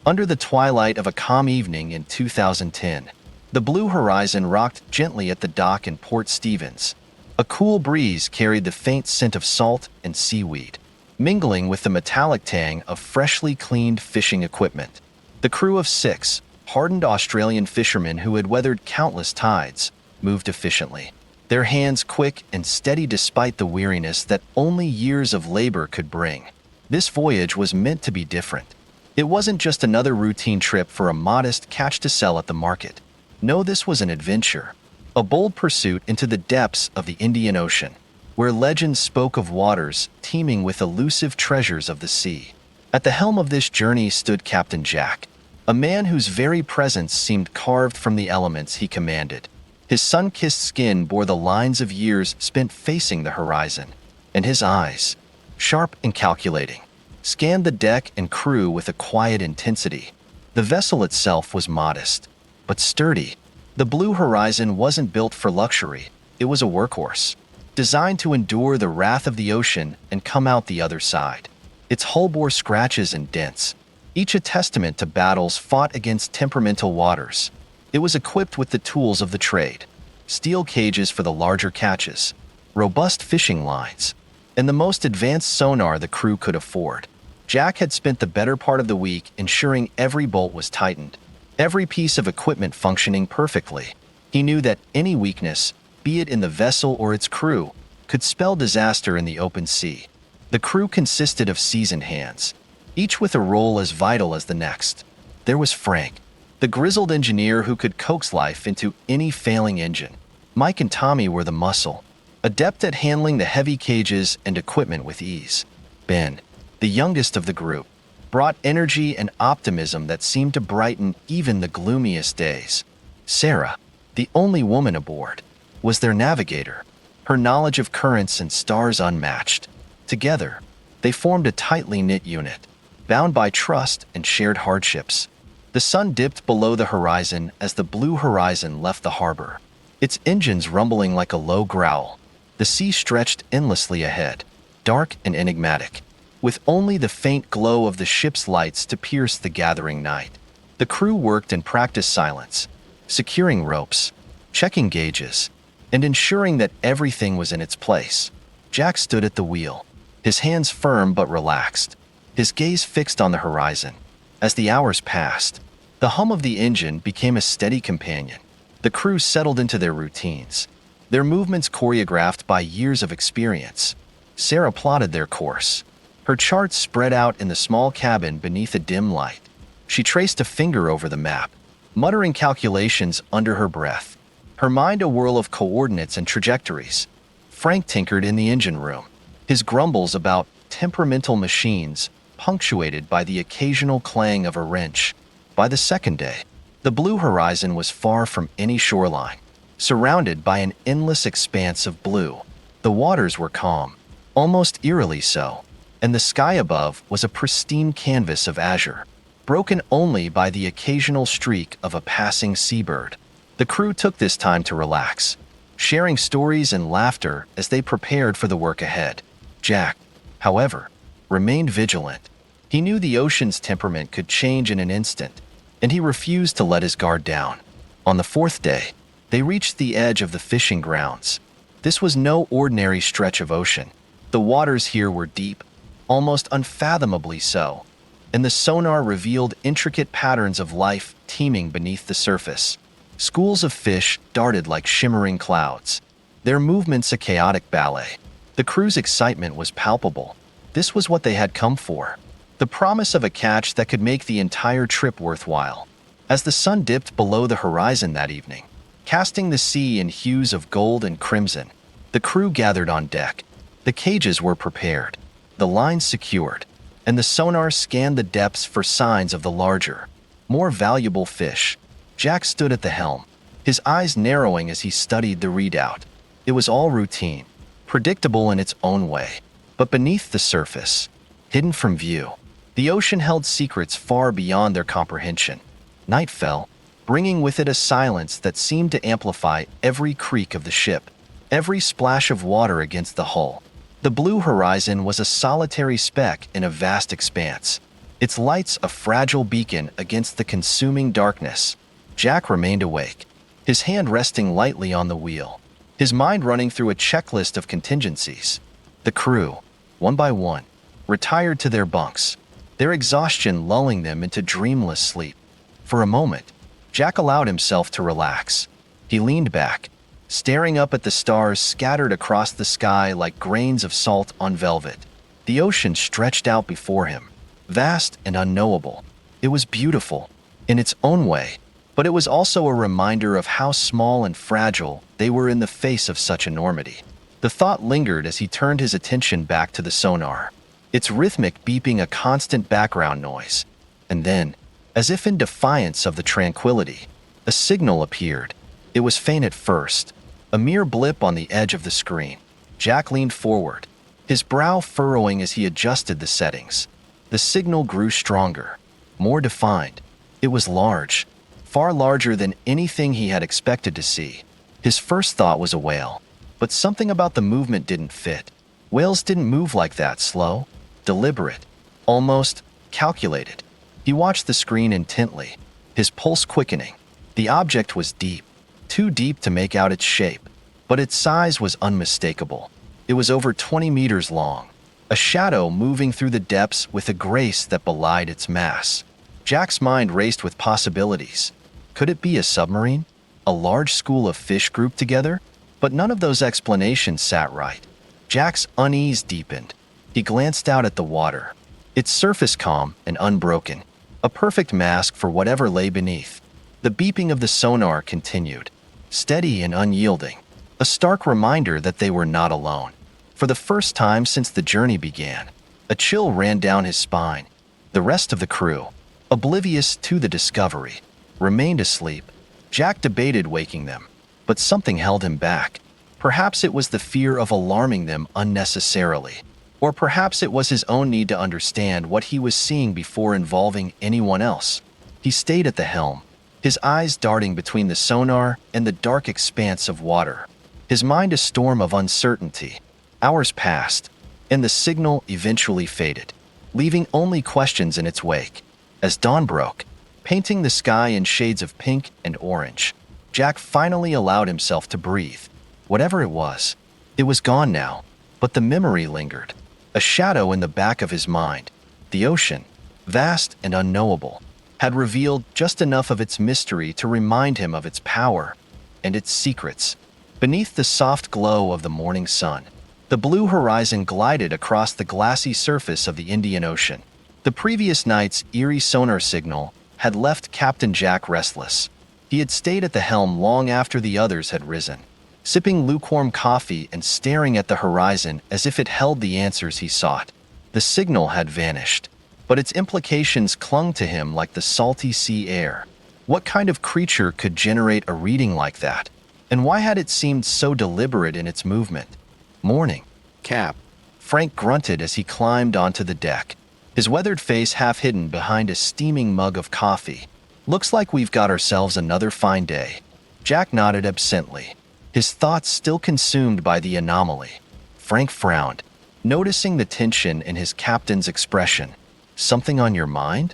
Under the twilight of a calm evening in 2010, the blue horizon rocked gently at the dock in Port Stevens. A cool breeze carried the faint scent of salt and seaweed, mingling with the metallic tang of freshly cleaned fishing equipment. The crew of 6, hardened Australian fishermen who had weathered countless tides, moved efficiently, their hands quick and steady despite the weariness that only years of labor could bring. This voyage was meant to be different. It wasn't just another routine trip for a modest catch to sell at the market. No, this was an adventure, a bold pursuit into the depths of the Indian Ocean, where legends spoke of waters teeming with elusive treasures of the sea. At the helm of this journey stood Captain Jack, a man whose very presence seemed carved from the elements he commanded. His sun-kissed skin bore the lines of years spent facing the horizon, and his eyes, sharp and calculating, scanned the deck and crew with a quiet intensity. The vessel itself was modest, but sturdy. The blue horizon wasn't built for luxury. It was a workhorse, designed to endure the wrath of the ocean and come out the other side. Its hull bore scratches and dents, each a testament to battles fought against temperamental waters. It was equipped with the tools of the trade: steel cages for the larger catches, robust fishing lines, and the most advanced sonar the crew could afford. Jack had spent the better part of the week ensuring every bolt was tightened, every piece of equipment functioning perfectly. He knew that any weakness, be it in the vessel or its crew, could spell disaster in the open sea. The crew consisted of seasoned hands, each with a role as vital as the next. There was Frank, the grizzled engineer who could coax life into any failing engine. Mike and Tommy were the muscle, adept at handling the heavy cages and equipment with ease. Ben, the youngest of the group, brought energy and optimism that seemed to brighten even the gloomiest days. Sarah, the only woman aboard, was their navigator, her knowledge of currents and stars unmatched. Together, they formed a tightly knit unit, bound by trust and shared hardships. The sun dipped below the horizon as the blue horizon left the harbor, its engines rumbling like a low growl. The sea stretched endlessly ahead, dark and enigmatic, with only the faint glow of the ship's lights to pierce the gathering night. The crew worked in practiced silence, securing ropes, checking gauges, and ensuring that everything was in its place. Jack stood at the wheel, his hands firm but relaxed, his gaze fixed on the horizon. As the hours passed, the hum of the engine became a steady companion. The crew settled into their routines, their movements choreographed by years of experience. Sarah plotted their course, her charts spread out in the small cabin beneath a dim light. She traced a finger over the map, muttering calculations under her breath, her mind a whirl of coordinates and trajectories. Frank tinkered in the engine room, his grumbles about temperamental machines punctuated by the occasional clang of a wrench. By the second day, the blue horizon was far from any shoreline, surrounded by an endless expanse of blue. The waters were calm, almost eerily so, and the sky above was a pristine canvas of azure, broken only by the occasional streak of a passing seabird. The crew took this time to relax, sharing stories and laughter as they prepared for the work ahead. Jack, however, remained vigilant. He knew the ocean's temperament could change in an instant, and he refused to let his guard down. On the fourth day, they reached the edge of the fishing grounds. This was no ordinary stretch of ocean. The waters here were deep, almost unfathomably so, and the sonar revealed intricate patterns of life teeming beneath the surface. Schools of fish darted like shimmering clouds, their movements a chaotic ballet. The crew's excitement was palpable. This was what they had come for, the promise of a catch that could make the entire trip worthwhile. As the sun dipped below the horizon that evening, casting the sea in hues of gold and crimson, the crew gathered on deck. The cages were prepared, the lines secured, and the sonar scanned the depths for signs of the larger, more valuable fish. Jack stood at the helm, his eyes narrowing as he studied the readout. It was all routine, predictable in its own way, but beneath the surface, hidden from view, the ocean held secrets far beyond their comprehension. Night fell, bringing with it a silence that seemed to amplify every creak of the ship, every splash of water against the hull. The blue horizon was a solitary speck in a vast expanse, its lights a fragile beacon against the consuming darkness. Jack remained awake, his hand resting lightly on the wheel, his mind running through a checklist of contingencies. The crew, one by one, retired to their bunks, their exhaustion lulling them into dreamless sleep. For a moment, Jack allowed himself to relax. He leaned back, staring up at the stars scattered across the sky like grains of salt on velvet. The ocean stretched out before him, vast and unknowable. It was beautiful, in its own way, but it was also a reminder of how small and fragile they were in the face of such enormity. The thought lingered as he turned his attention back to the sonar, its rhythmic beeping a constant background noise. And then, as if in defiance of the tranquility, a signal appeared. It was faint at first, a mere blip on the edge of the screen. Jack leaned forward, his brow furrowing as he adjusted the settings. The signal grew stronger, more defined. It was large, far larger than anything he had expected to see. His first thought was a whale, but something about the movement didn't fit. Whales didn't move like that, slow, deliberate, almost calculated. He watched the screen intently, his pulse quickening. The object was deep, too deep to make out its shape, but its size was unmistakable. It was over 20 meters long, a shadow moving through the depths with a grace that belied its mass. Jack's mind raced with possibilities. Could it be a submarine? A large school of fish grouped together? But none of those explanations sat right. Jack's unease deepened. He glanced out at the water, its surface calm and unbroken, a perfect mask for whatever lay beneath. The beeping of the sonar continued, steady and unyielding, a stark reminder that they were not alone. For the first time since the journey began, a chill ran down his spine. The rest of the crew, oblivious to the discovery, remained asleep. Jack debated waking them, but something held him back. Perhaps it was the fear of alarming them unnecessarily, or perhaps it was his own need to understand what he was seeing before involving anyone else. He stayed at the helm, his eyes darting between the sonar and the dark expanse of water, his mind a storm of uncertainty. Hours passed, and the signal eventually faded, leaving only questions in its wake. As dawn broke, painting the sky in shades of pink and orange, Jack finally allowed himself to breathe. Whatever it was gone now, but the memory lingered, a shadow in the back of his mind. The ocean, vast and unknowable, had revealed just enough of its mystery to remind him of its power and its secrets. Beneath the soft glow of the morning sun, the blue horizon glided across the glassy surface of the Indian Ocean. The previous night's eerie sonar signal had left Captain Jack restless. He had stayed at the helm long after the others had risen, sipping lukewarm coffee and staring at the horizon as if it held the answers he sought. The signal had vanished, but its implications clung to him like the salty sea air. What kind of creature could generate a reading like that? And why had it seemed so deliberate in its movement? Morning, Cap. Frank grunted as he climbed onto the deck, his weathered face half hidden behind a steaming mug of coffee. Looks like we've got ourselves another fine day. Jack nodded absently, his thoughts still consumed by the anomaly. Frank frowned, noticing the tension in his captain's expression. Something on your mind?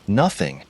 Nothing.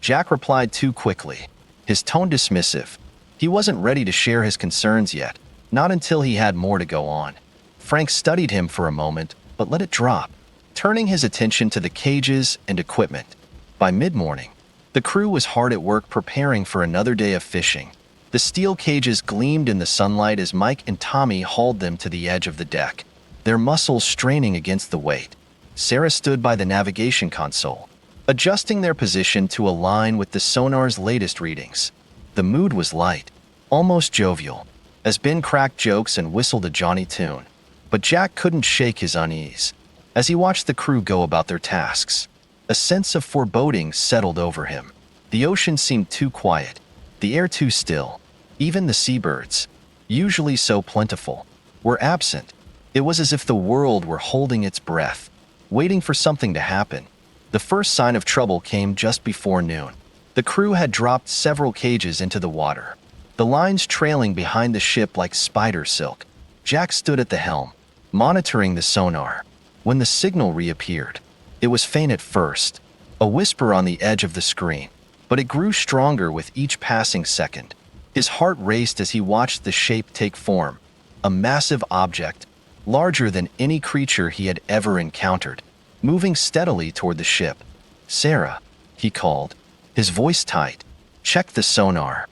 Jack replied too quickly, his tone dismissive. He wasn't ready to share his concerns yet, not until he had more to go on. Frank studied him for a moment, but let it drop, turning his attention to the cages and equipment. By mid-morning, the crew was hard at work preparing for another day of fishing. The steel cages gleamed in the sunlight as Mike and Tommy hauled them to the edge of the deck, their muscles straining against the weight. Sarah stood by the navigation console, adjusting their position to align with the sonar's latest readings. The mood was light, almost jovial, as Ben cracked jokes and whistled a Johnny tune. But Jack couldn't shake his unease. As he watched the crew go about their tasks, a sense of foreboding settled over him. The ocean seemed too quiet, the air too still. Even the seabirds, usually so plentiful, were absent. It was as if the world were holding its breath, waiting for something to happen. The first sign of trouble came just before noon. The crew had dropped several cages into the water, the lines trailing behind the ship like spider silk. Jack stood at the helm, monitoring the sonar. When the signal reappeared, it was faint at first, A whisper on the edge of the screen, but it grew stronger with each passing second. His heart raced as he watched the shape take form, a massive object, larger than any creature he had ever encountered, moving steadily toward the ship. "Sarah," he called, his voice tight, "check the sonar."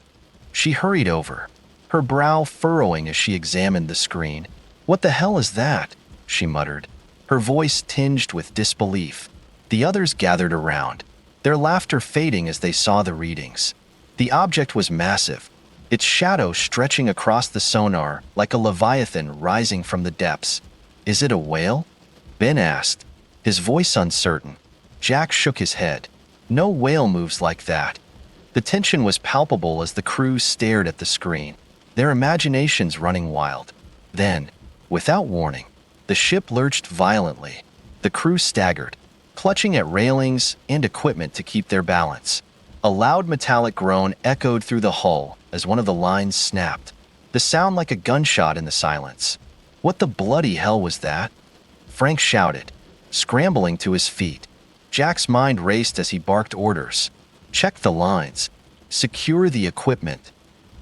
She hurried over, her brow furrowing as she examined the screen. "What the hell is that?" she muttered, her voice tinged with disbelief. The others gathered around, their laughter fading as they saw the readings. The object was massive, its shadow stretching across the sonar like a leviathan rising from the depths. "Is it a whale?" Ben asked, his voice uncertain. Jack shook his head. "No whale moves like that." The tension was palpable as the crew stared at the screen, their imaginations running wild. Then, without warning, the ship lurched violently. The crew staggered, clutching at railings and equipment to keep their balance. A loud metallic groan echoed through the hull as one of the lines snapped, the sound like a gunshot in the silence. "What the bloody hell was that?" Frank shouted, scrambling to his feet. Jack's mind raced as he barked orders. "Check the lines. Secure the equipment."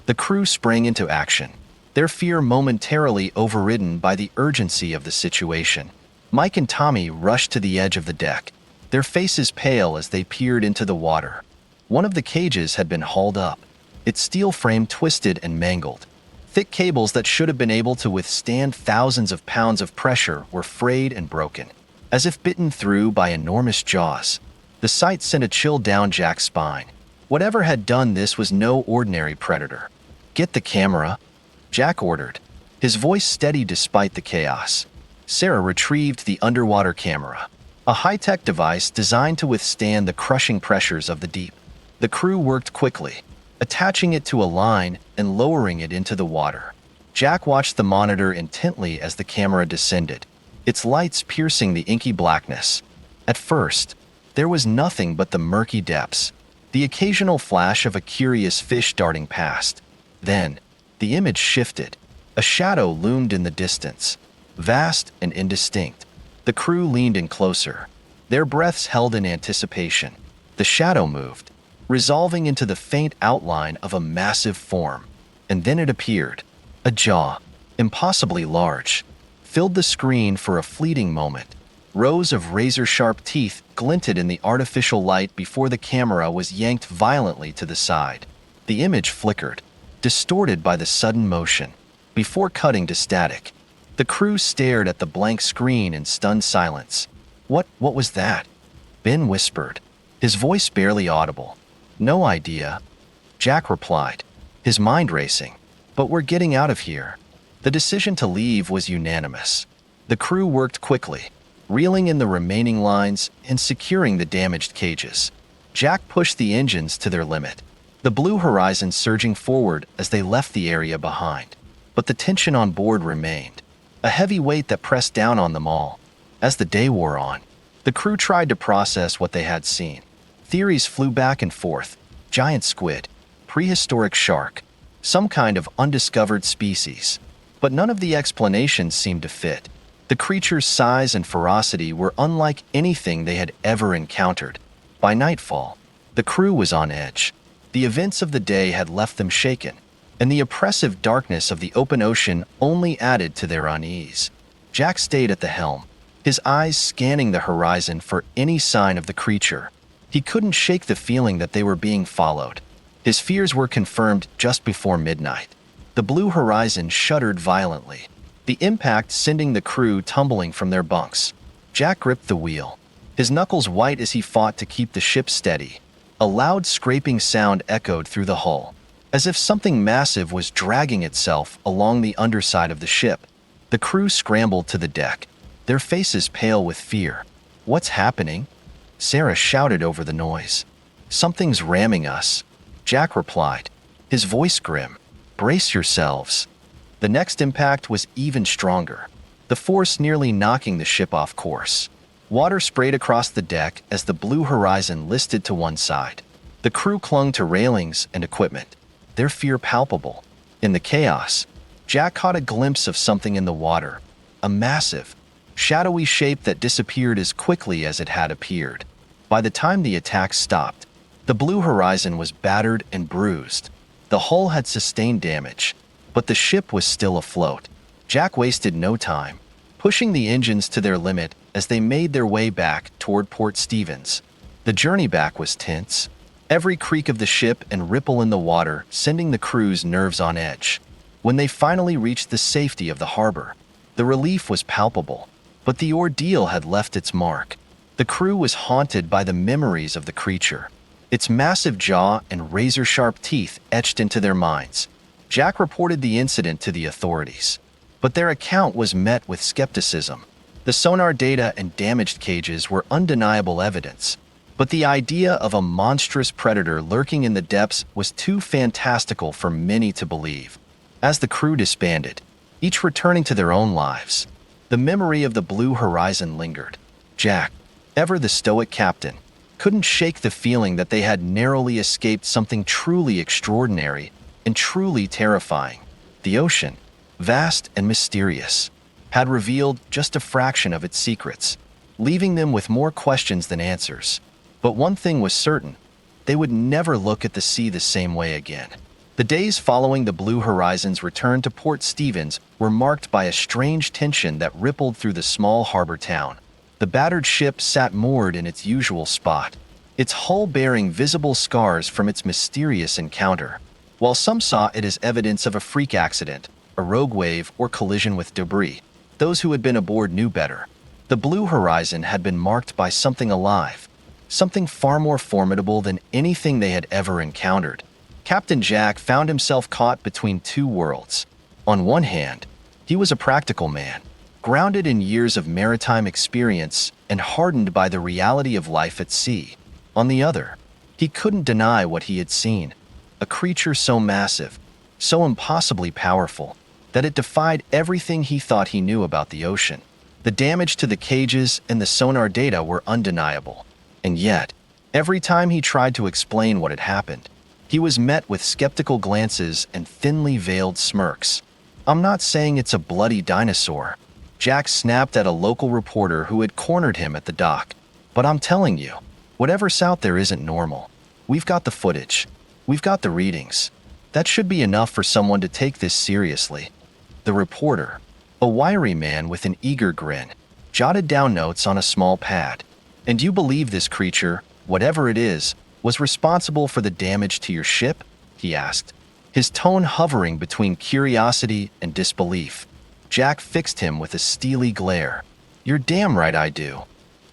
The crew sprang into action, their fear momentarily overridden by the urgency of the situation. Mike and Tommy rushed to the edge of the deck, their faces pale as they peered into the water. One of the cages had been hauled up, its steel frame twisted and mangled. Thick cables that should have been able to withstand thousands of pounds of pressure were frayed and broken, as if bitten through by enormous jaws. The sight sent a chill down Jack's spine. Whatever had done this was no ordinary predator. "Get the camera," Jack ordered, his voice steady despite the chaos. Sarah retrieved the underwater camera, a high-tech device designed to withstand the crushing pressures of the deep. The crew worked quickly, attaching it to a line and lowering it into the water. Jack watched the monitor intently as the camera descended, its lights piercing the inky blackness. At first, there was nothing but the murky depths, the occasional flash of a curious fish darting past. Then, the image shifted. A shadow loomed in the distance, vast and indistinct. The crew leaned in closer, their breaths held in anticipation. The shadow moved, resolving into the faint outline of a massive form. And then it appeared. A jaw, impossibly large, filled the screen for a fleeting moment. Rows of razor-sharp teeth glinted in the artificial light before the camera was yanked violently to the side. The image flickered, distorted by the sudden motion, before cutting to static. The crew stared at the blank screen in stunned silence. What was that?" Ben whispered, his voice barely audible. "No idea," Jack replied, his mind racing. "But we're getting out of here." The decision to leave was unanimous. The crew worked quickly, reeling in the remaining lines and securing the damaged cages. Jack pushed the engines to their limit, the blue horizon surging forward as they left the area behind. But the tension on board remained, a heavy weight that pressed down on them all. As the day wore on, the crew tried to process what they had seen. Theories flew back and forth: giant squid, prehistoric shark, some kind of undiscovered species. But none of the explanations seemed to fit. The creature's size and ferocity were unlike anything they had ever encountered. By nightfall, the crew was on edge. The events of the day had left them shaken, and the oppressive darkness of the open ocean only added to their unease. Jack stayed at the helm, his eyes scanning the horizon for any sign of the creature. He couldn't shake the feeling that they were being followed. His fears were confirmed just before midnight. The blue horizon shuddered violently, the impact sending the crew tumbling from their bunks. Jack gripped the wheel, his knuckles white as he fought to keep the ship steady. A loud scraping sound echoed through the hull, as if something massive was dragging itself along the underside of the ship. The crew scrambled to the deck, their faces pale with fear. "What's happening?" Sarah shouted over the noise. "Something's ramming us," Jack replied, his voice grim. "Brace yourselves." The next impact was even stronger, the force nearly knocking the ship off course. Water sprayed across the deck as the blue horizon listed to one side. The crew clung to railings and equipment, their fear palpable. In the chaos, Jack caught a glimpse of something in the water, a massive, shadowy shape that disappeared as quickly as it had appeared. By the time the attack stopped, the Blue Horizon was battered and bruised. The hull had sustained damage, but the ship was still afloat. Jack wasted no time, pushing the engines to their limit as they made their way back toward Port Stevens. The journey back was tense, every creak of the ship and ripple in the water sending the crew's nerves on edge. When they finally reached the safety of the harbor, the relief was palpable, but the ordeal had left its mark. The crew was haunted by the memories of the creature, its massive jaw and razor-sharp teeth etched into their minds. Jack reported the incident to the authorities, but their account was met with skepticism. The sonar data and damaged cages were undeniable evidence, but the idea of a monstrous predator lurking in the depths was too fantastical for many to believe. As the crew disbanded, each returning to their own lives, the memory of the Blue Horizon lingered. Jack, ever the stoic captain, couldn't shake the feeling that they had narrowly escaped something truly extraordinary and truly terrifying. The ocean, vast and mysterious, had revealed just a fraction of its secrets, leaving them with more questions than answers. But one thing was certain: they would never look at the sea the same way again. The days following the Blue Horizon's return to Port Stevens were marked by a strange tension that rippled through the small harbor town. The battered ship sat moored in its usual spot, its hull bearing visible scars from its mysterious encounter. While some saw it as evidence of a freak accident, a rogue wave, or collision with debris, those who had been aboard knew better. The Blue Horizon had been marked by something alive, something far more formidable than anything they had ever encountered. Captain Jack found himself caught between two worlds. On one hand, he was a practical man, grounded in years of maritime experience and hardened by the reality of life at sea. On the other, he couldn't deny what he had seen: a creature so massive, so impossibly powerful, that it defied everything he thought he knew about the ocean. The damage to the cages and the sonar data were undeniable, and yet, every time he tried to explain what had happened, he was met with skeptical glances and thinly veiled smirks. "I'm not saying it's a bloody dinosaur," Jack snapped at a local reporter who had cornered him at the dock. "But I'm telling you, whatever's out there isn't normal. We've got the footage. We've got the readings. That should be enough for someone to take this seriously." The reporter, a wiry man with an eager grin, jotted down notes on a small pad. "And you believe this creature, whatever it is, was responsible for the damage to your ship?" he asked, his tone hovering between curiosity and disbelief. Jack fixed him with a steely glare. "You're damn right I do."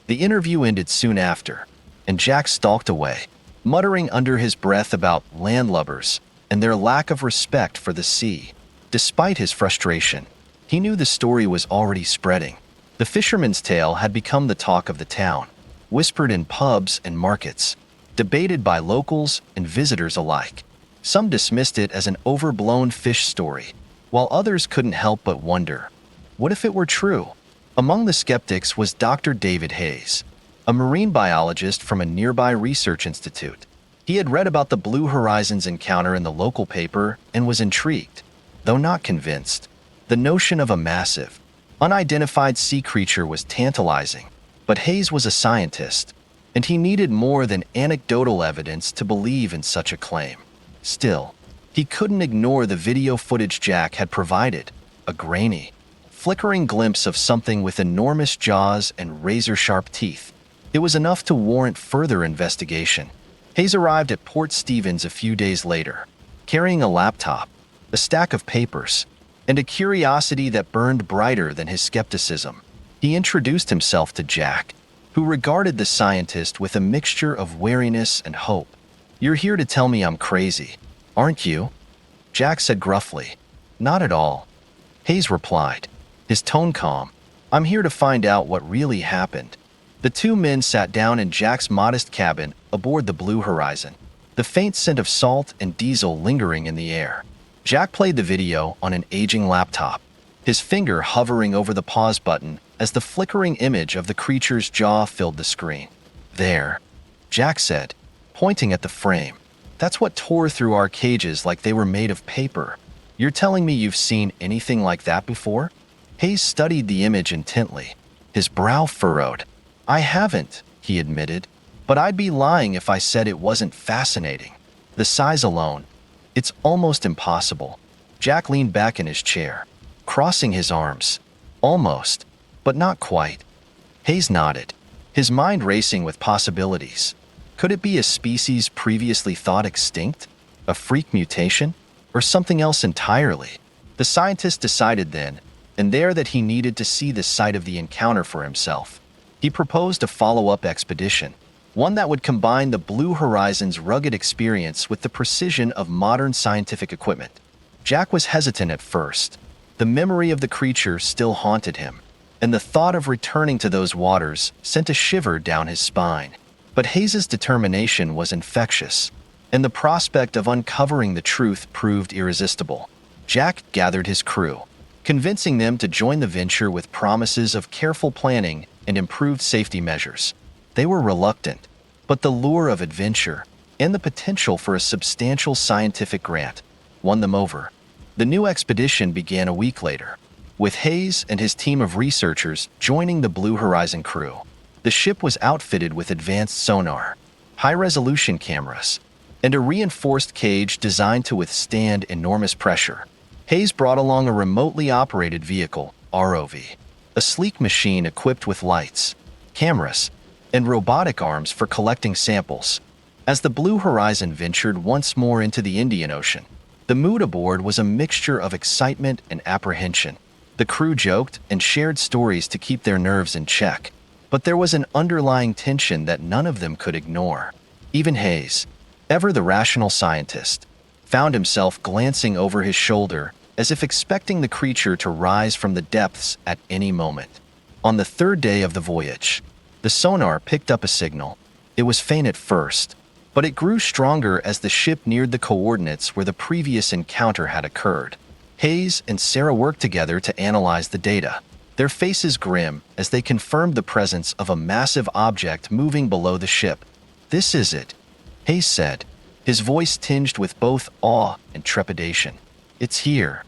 The interview ended soon after, and Jack stalked away, muttering under his breath about landlubbers and their lack of respect for the sea. Despite his frustration, he knew the story was already spreading. The fisherman's tale had become the talk of the town, whispered in pubs and markets, debated by locals and visitors alike. Some dismissed it as an overblown fish story, while others couldn't help but wonder, what if it were true? Among the skeptics was Dr. David Hayes, a marine biologist from a nearby research institute. He had read about the Blue Horizon's encounter in the local paper and was intrigued, though not convinced. The notion of a massive, unidentified sea creature was tantalizing, but Hayes was a scientist, and he needed more than anecdotal evidence to believe in such a claim. Still, he couldn't ignore the video footage Jack had provided, a grainy, flickering glimpse of something with enormous jaws and razor-sharp teeth. It was enough to warrant further investigation. Hayes arrived at Port Stevens a few days later, carrying a laptop, a stack of papers, and a curiosity that burned brighter than his skepticism. He introduced himself to Jack, who regarded the scientist with a mixture of wariness and hope. "You're here to tell me I'm crazy, aren't you?" Jack said gruffly. "Not at all," Hayes replied, his tone calm. "I'm here to find out what really happened." The two men sat down in Jack's modest cabin aboard the Blue Horizon, the faint scent of salt and diesel lingering in the air. Jack played the video on an aging laptop, his finger hovering over the pause button as the flickering image of the creature's jaw filled the screen. "There," Jack said, pointing at the frame. "That's what tore through our cages like they were made of paper. You're telling me you've seen anything like that before?" Hayes studied the image intently, his brow furrowed. "I haven't," he admitted. But I'd be lying if I said it wasn't fascinating. The size alone, it's almost impossible. Jack leaned back in his chair, crossing his arms. Almost, but not quite. Hayes nodded, his mind racing with possibilities. Could it be a species previously thought extinct? A freak mutation? Or something else entirely? The scientist decided then and there that he needed to see the site of the encounter for himself. He proposed a follow-up expedition, one that would combine the Blue Horizon's rugged experience with the precision of modern scientific equipment. Jack was hesitant at first. The memory of the creature still haunted him, and the thought of returning to those waters sent a shiver down his spine. But Hayes's determination was infectious, and the prospect of uncovering the truth proved irresistible. Jack gathered his crew, convincing them to join the venture with promises of careful planning and improved safety measures. They were reluctant, but the lure of adventure and the potential for a substantial scientific grant won them over. The new expedition began a week later, with Hayes and his team of researchers joining the Blue Horizon crew. The ship was outfitted with advanced sonar, high-resolution cameras, and a reinforced cage designed to withstand enormous pressure. Hayes brought along a remotely operated vehicle, ROV, a sleek machine equipped with lights, cameras, and robotic arms for collecting samples. As the Blue Horizon ventured once more into the Indian Ocean, the mood aboard was a mixture of excitement and apprehension. The crew joked and shared stories to keep their nerves in check, but there was an underlying tension that none of them could ignore. Even Hayes, ever the rational scientist, found himself glancing over his shoulder as if expecting the creature to rise from the depths at any moment. On the third day of the voyage, the sonar picked up a signal. It was faint at first, but it grew stronger as the ship neared the coordinates where the previous encounter had occurred. Hayes and Sarah worked together to analyze the data, their faces grim as they confirmed the presence of a massive object moving below the ship. "This is it," Hayes said, his voice tinged with both awe and trepidation. "It's here."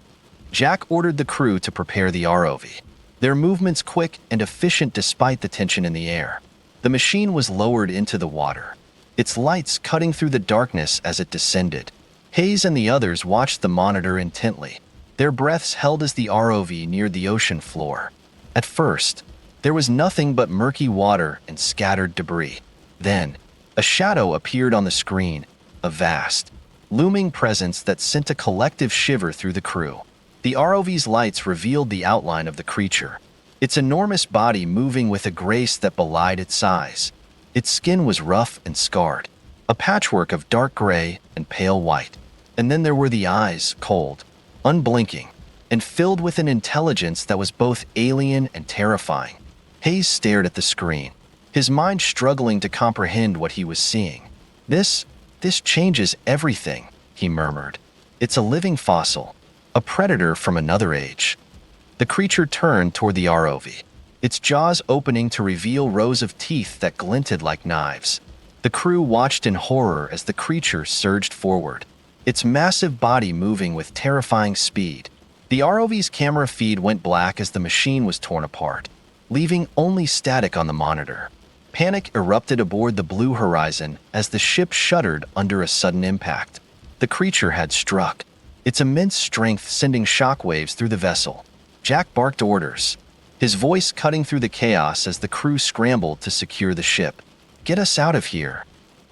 Jack ordered the crew to prepare the ROV, their movements quick and efficient despite the tension in the air. The machine was lowered into the water, its lights cutting through the darkness as it descended. Hayes and the others watched the monitor intently, their breaths held as the ROV neared the ocean floor. At first, there was nothing but murky water and scattered debris. Then, a shadow appeared on the screen, a vast, looming presence that sent a collective shiver through the crew. The ROV's lights revealed the outline of the creature, its enormous body moving with a grace that belied its size. Its skin was rough and scarred, a patchwork of dark gray and pale white. And then there were the eyes, cold, unblinking, and filled with an intelligence that was both alien and terrifying. Hayes stared at the screen, his mind struggling to comprehend what he was seeing. This changes everything," he murmured. "It's a living fossil, a predator from another age." The creature turned toward the ROV, its jaws opening to reveal rows of teeth that glinted like knives. The crew watched in horror as the creature surged forward, its massive body moving with terrifying speed. The ROV's camera feed went black as the machine was torn apart, leaving only static on the monitor. Panic erupted aboard the Blue Horizon as the ship shuddered under a sudden impact. The creature had struck, its immense strength sending shockwaves through the vessel. Jack barked orders, his voice cutting through the chaos as the crew scrambled to secure the ship. "Get us out of here,"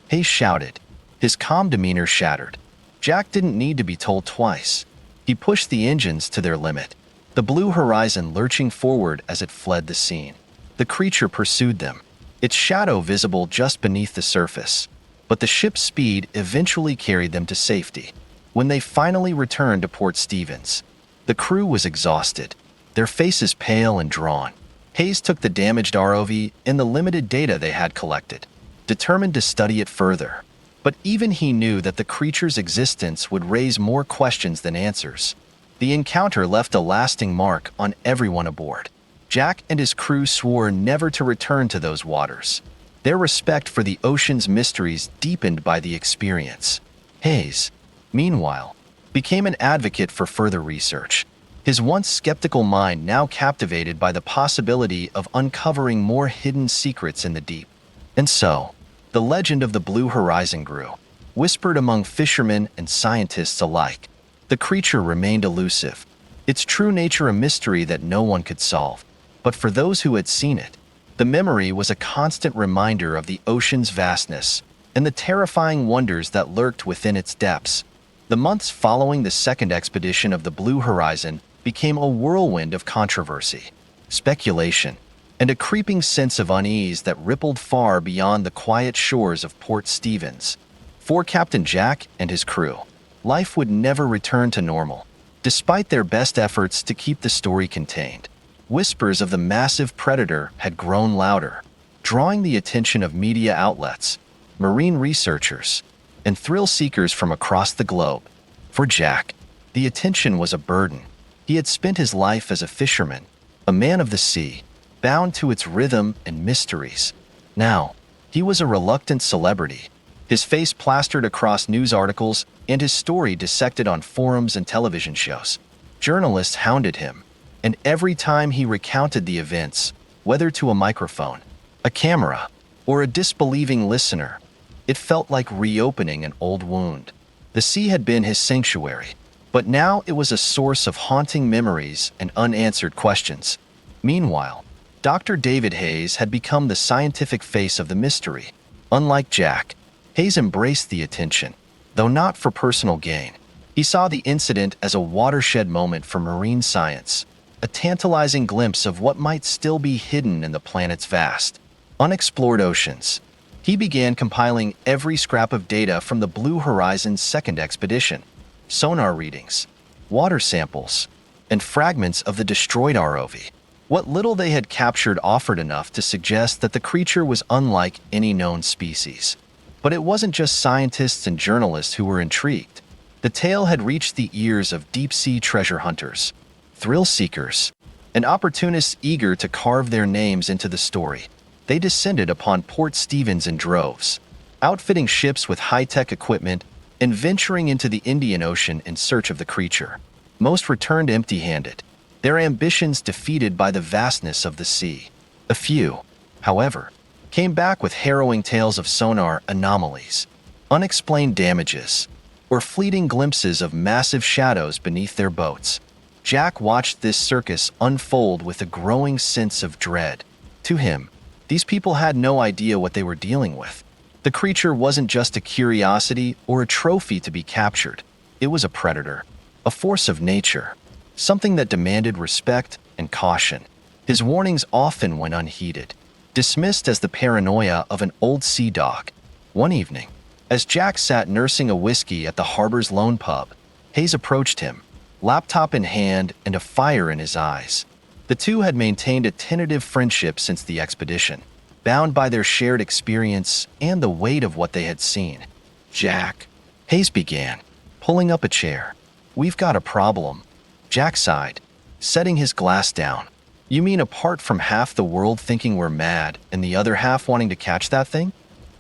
Hayes shouted, his calm demeanor shattered. Jack didn't need to be told twice. He pushed the engines to their limit, the Blue Horizon lurching forward as it fled the scene. The creature pursued them, its shadow visible just beneath the surface. But the ship's speed eventually carried them to safety. When they finally returned to Port Stevens, the crew was exhausted, their faces pale and drawn. Hayes took the damaged ROV and the limited data they had collected, determined to study it further. But even he knew that the creature's existence would raise more questions than answers. The encounter left a lasting mark on everyone aboard. Jack and his crew swore never to return to those waters, their respect for the ocean's mysteries deepened by the experience. Hayes, meanwhile, became an advocate for further research, his once skeptical mind now captivated by the possibility of uncovering more hidden secrets in the deep. And so, The legend of the blue horizon grew, whispered among fishermen and scientists alike. The creature remained elusive, its true nature a mystery that no one could solve. But for those who had seen it, the memory was a constant reminder of the ocean's vastness and the terrifying wonders that lurked within its depths. The months following the second expedition of the Blue Horizon became a whirlwind of controversy, speculation, and a creeping sense of unease that rippled far beyond the quiet shores of Port Stevens. For Captain Jack and his crew, life would never return to normal, despite their best efforts to keep the story contained. Whispers of the massive predator had grown louder, drawing the attention of media outlets, marine researchers, and thrill-seekers from across the globe. For Jack, the attention was a burden. He had spent his life as a fisherman, a man of the sea, bound to its rhythm and mysteries. Now, he was a reluctant celebrity, his face plastered across news articles and his story dissected on forums and television shows. Journalists hounded him, and every time he recounted the events, whether to a microphone, a camera, or a disbelieving listener, it felt like reopening an old wound. The sea had been his sanctuary, but now it was a source of haunting memories and unanswered questions. Meanwhile, Dr. David Hayes had become the scientific face of the mystery. Unlike Jack, Hayes embraced the attention, though not for personal gain. He saw the incident as a watershed moment for marine science, a tantalizing glimpse of what might still be hidden in the planet's vast, unexplored oceans. He began compiling every scrap of data from the Blue Horizon's second expedition: sonar readings, water samples, and fragments of the destroyed ROV. What little they had captured offered enough to suggest that the creature was unlike any known species. But it wasn't just scientists and journalists who were intrigued. The tale had reached the ears of deep-sea treasure hunters, thrill-seekers, and opportunists eager to carve their names into the story. They descended upon Port Stevens in droves, outfitting ships with high-tech equipment and venturing into the Indian Ocean in search of the creature. Most returned empty-handed, their ambitions defeated by the vastness of the sea. A few, however, came back with harrowing tales of sonar anomalies, unexplained damages, or fleeting glimpses of massive shadows beneath their boats. Jack watched this circus unfold with a growing sense of dread. To him, these people had no idea what they were dealing with. The creature wasn't just a curiosity or a trophy to be captured. It was a predator, a force of nature, something that demanded respect and caution. His warnings often went unheeded, dismissed as the paranoia of an old sea dog. One evening, as Jack sat nursing a whiskey at the harbor's lone pub, Hayes approached him, laptop in hand and a fire in his eyes. The two had maintained a tentative friendship since the expedition, bound by their shared experience and the weight of what they had seen. "Jack," Hayes began, pulling up a chair. "We've got a problem." Jack sighed, setting his glass down. "You mean apart from half the world thinking we're mad and the other half wanting to catch that thing?"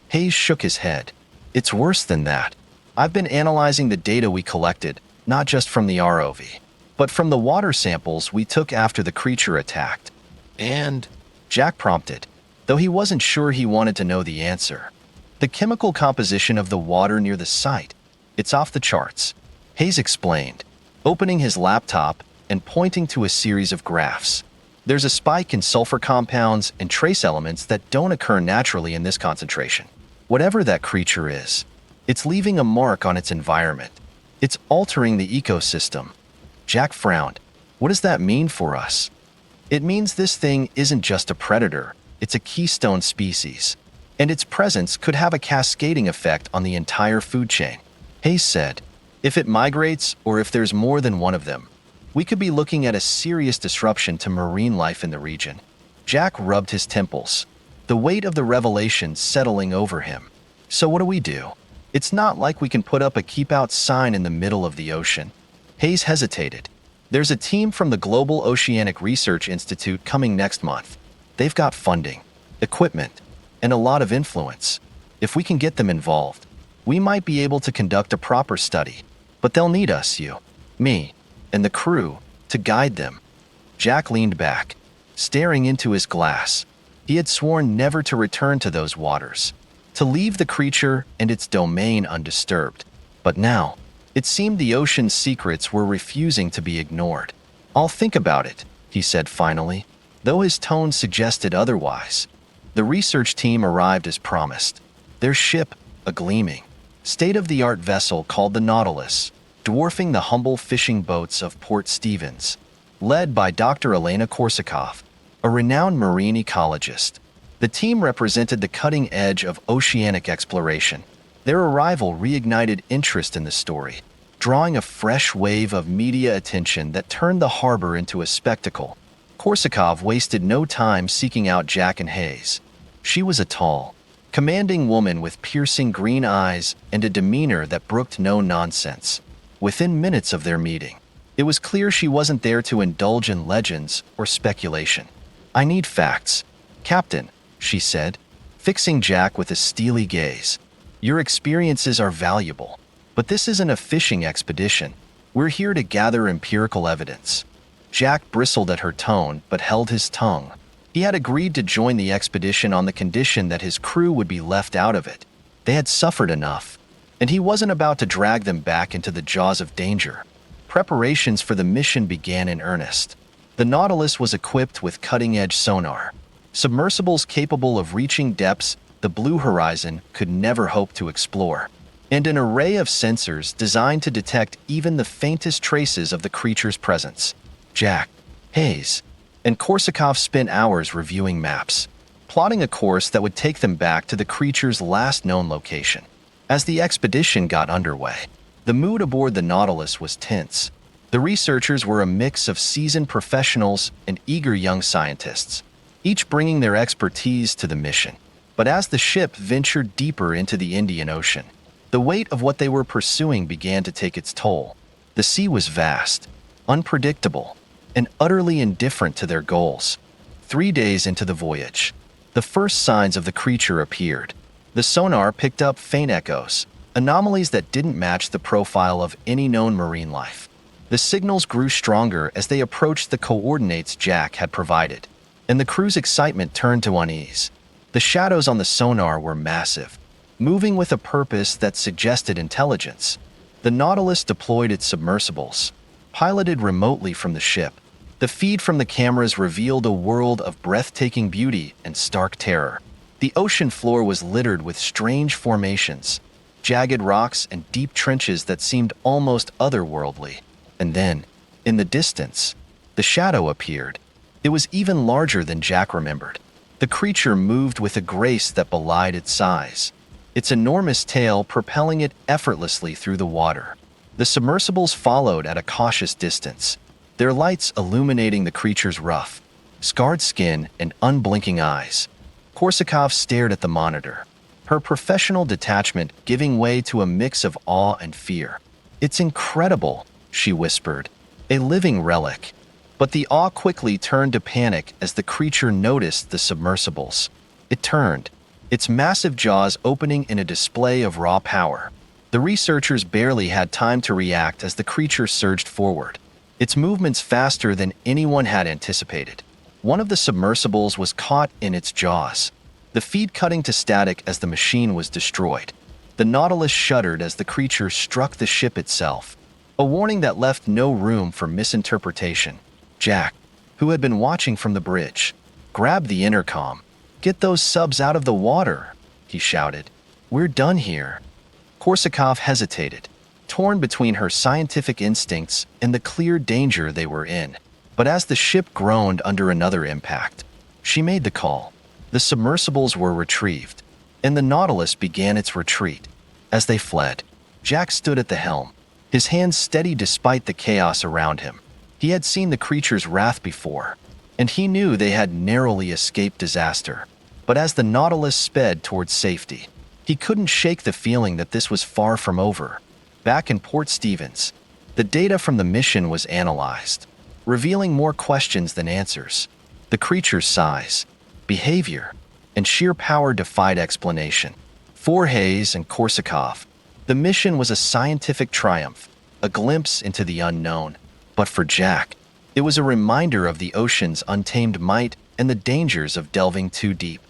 Hayes shook his head. "It's worse than that. I've been analyzing the data we collected, not just from the ROV, but from the water samples we took after the creature attacked." "And?" Jack prompted, though he wasn't sure he wanted to know the answer. "The chemical composition of the water near the site. It's off the charts," Hayes explained, opening his laptop and pointing to a series of graphs. "There's a spike in sulfur compounds and trace elements that don't occur naturally in this concentration. Whatever that creature is, it's leaving a mark on its environment. It's altering the ecosystem." Jack frowned. "What does that mean for us?" "It means this thing isn't just a predator, it's a keystone species, and its presence could have a cascading effect on the entire food chain," Hayes said. "If it migrates or if there's more than one of them, we could be looking at a serious disruption to marine life in the region." Jack rubbed his temples, the weight of the revelation settling over him. "So what do we do? It's not like we can put up a keep-out sign in the middle of the ocean." Hayes hesitated. "There's a team from the Global Oceanic Research Institute coming next month. They've got funding, equipment, and a lot of influence. If we can get them involved, we might be able to conduct a proper study. But they'll need us, you, me, and the crew, to guide them." Jack leaned back, staring into his glass. He had sworn never to return to those waters, to leave the creature and its domain undisturbed. But now, it seemed the ocean's secrets were refusing to be ignored. "I'll think about it," he said finally, though his tone suggested otherwise. The research team arrived as promised. Their ship, a gleaming, state-of-the-art vessel called the Nautilus, dwarfing the humble fishing boats of Port Stevens, led by Dr. Elena Korsakov, a renowned marine ecologist. The team represented the cutting edge of oceanic exploration. Their arrival reignited interest in the story, drawing a fresh wave of media attention that turned the harbor into a spectacle. Korsakov wasted no time seeking out Jack and Hayes. She was a tall, commanding woman with piercing green eyes and a demeanor that brooked no nonsense. Within minutes of their meeting, it was clear she wasn't there to indulge in legends or speculation. "I need facts, Captain," she said, fixing Jack with a steely gaze. "Your experiences are valuable, but this isn't a fishing expedition. We're here to gather empirical evidence." Jack bristled at her tone but held his tongue. He had agreed to join the expedition on the condition that his crew would be left out of it. They had suffered enough, and he wasn't about to drag them back into the jaws of danger. Preparations for the mission began in earnest. The Nautilus was equipped with cutting-edge sonar, submersibles capable of reaching depths the blue horizon could never hope to explore, and an array of sensors designed to detect even the faintest traces of the creature's presence. Jack, Hayes, and Korsakov spent hours reviewing maps, plotting a course that would take them back to the creature's last known location. As the expedition got underway, the mood aboard the Nautilus was tense. The researchers were a mix of seasoned professionals and eager young scientists, each bringing their expertise to the mission. But as the ship ventured deeper into the Indian Ocean, the weight of what they were pursuing began to take its toll. The sea was vast, unpredictable, and utterly indifferent to their goals. 3 days into the voyage, the first signs of the creature appeared. The sonar picked up faint echoes, anomalies that didn't match the profile of any known marine life. The signals grew stronger as they approached the coordinates Jack had provided, and the crew's excitement turned to unease. The shadows on the sonar were massive, moving with a purpose that suggested intelligence. The Nautilus deployed its submersibles, piloted remotely from the ship. The feed from the cameras revealed a world of breathtaking beauty and stark terror. The ocean floor was littered with strange formations, jagged rocks and deep trenches that seemed almost otherworldly. And then, in the distance, the shadow appeared. It was even larger than Jack remembered. The creature moved with a grace that belied its size, its enormous tail propelling it effortlessly through the water. The submersibles followed at a cautious distance, their lights illuminating the creature's rough, scarred skin and unblinking eyes. Korsakov stared at the monitor, her professional detachment giving way to a mix of awe and fear. "It's incredible," she whispered, "a living relic." But the awe quickly turned to panic as the creature noticed the submersibles. It turned, its massive jaws opening in a display of raw power. The researchers barely had time to react as the creature surged forward, its movements faster than anyone had anticipated. One of the submersibles was caught in its jaws, the feed cutting to static as the machine was destroyed. The Nautilus shuddered as the creature struck the ship itself, a warning that left no room for misinterpretation. Jack, who had been watching from the bridge, grabbed the intercom. "Get those subs out of the water," he shouted. "We're done here." Korsakov hesitated, torn between her scientific instincts and the clear danger they were in. But as the ship groaned under another impact, she made the call. The submersibles were retrieved, and the Nautilus began its retreat. As they fled, Jack stood at the helm, his hands steady despite the chaos around him. He had seen the creature's wrath before, and he knew they had narrowly escaped disaster. But as the Nautilus sped towards safety, he couldn't shake the feeling that this was far from over. Back in Port Stevens, the data from the mission was analyzed, revealing more questions than answers. The creature's size, behavior, and sheer power defied explanation. For Hayes and Korsakov, the mission was a scientific triumph, a glimpse into the unknown. But for Jack, it was a reminder of the ocean's untamed might and the dangers of delving too deep.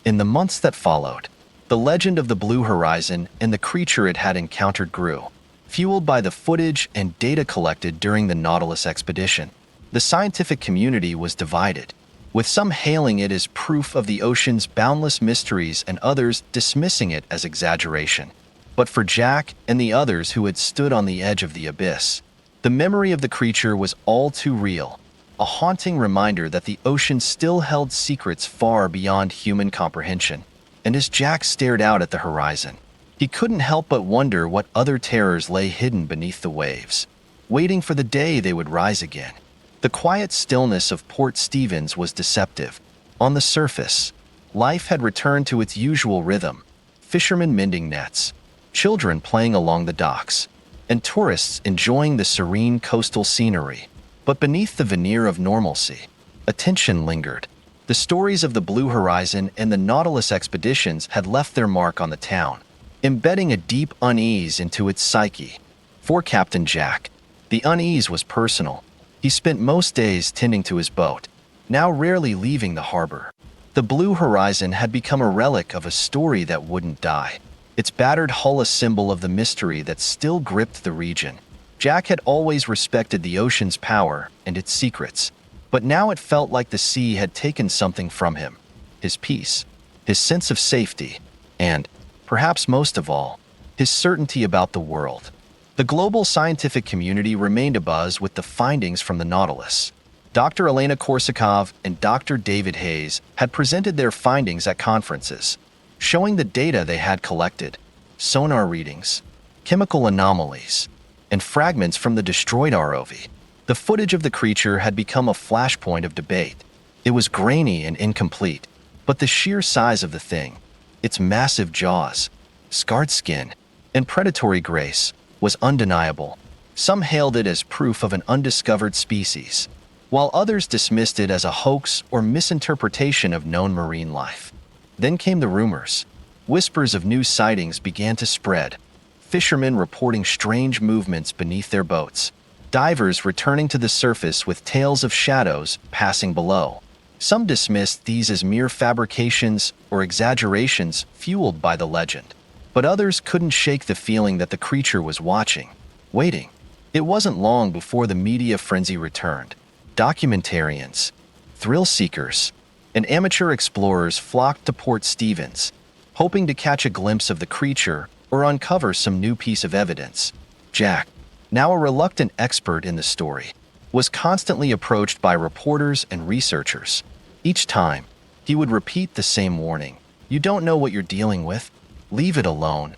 In the months that followed, The legend of the Blue Horizon and the creature it had encountered grew, fueled by the footage and data collected during the Nautilus expedition. The scientific community was divided, with some hailing it as proof of the ocean's boundless mysteries and others dismissing it as exaggeration. But for Jack and the others who had stood on the edge of the abyss, the memory of the creature was all too real, a haunting reminder that the ocean still held secrets far beyond human comprehension. And as Jack stared out at the horizon, he couldn't help but wonder what other terrors lay hidden beneath the waves, waiting for the day they would rise again. The quiet stillness of Port Stevens was deceptive. On the surface, life had returned to its usual rhythm: fishermen mending nets, children playing along the docks, and tourists enjoying the serene coastal scenery. But beneath the veneer of normalcy, a tension lingered. The stories of the Blue Horizon and the Nautilus expeditions had left their mark on the town, embedding a deep unease into its psyche. For Captain Jack, the unease was personal. He spent most days tending to his boat, now rarely leaving the harbor. The Blue Horizon had become a relic of a story that wouldn't die, its battered hull a symbol of the mystery that still gripped the region. Jack had always respected the ocean's power and its secrets, but now it felt like the sea had taken something from him: his peace, his sense of safety, and, perhaps most of all, his certainty about the world. The global scientific community remained abuzz with the findings from the Nautilus. Dr. Elena Korsakov and Dr. David Hayes had presented their findings at conferences, showing the data they had collected: sonar readings, chemical anomalies, and fragments from the destroyed ROV. The footage of the creature had become a flashpoint of debate. It was grainy and incomplete, but the sheer size of the thing, its massive jaws, scarred skin, and predatory grace, was undeniable. Some hailed it as proof of an undiscovered species, while others dismissed it as a hoax or misinterpretation of known marine life. Then came the rumors. Whispers of new sightings began to spread. Fishermen reporting strange movements beneath their boats, divers returning to the surface with tales of shadows passing below. Some dismissed these as mere fabrications or exaggerations fueled by the legend, but others couldn't shake the feeling that the creature was watching, waiting. It wasn't long before the media frenzy returned. Documentarians, thrill seekers, and amateur explorers flocked to Port Stevens, hoping to catch a glimpse of the creature or uncover some new piece of evidence. Jack, now a reluctant expert in the story, was constantly approached by reporters and researchers. Each time, he would repeat the same warning: "You don't know what you're dealing with. Leave it alone."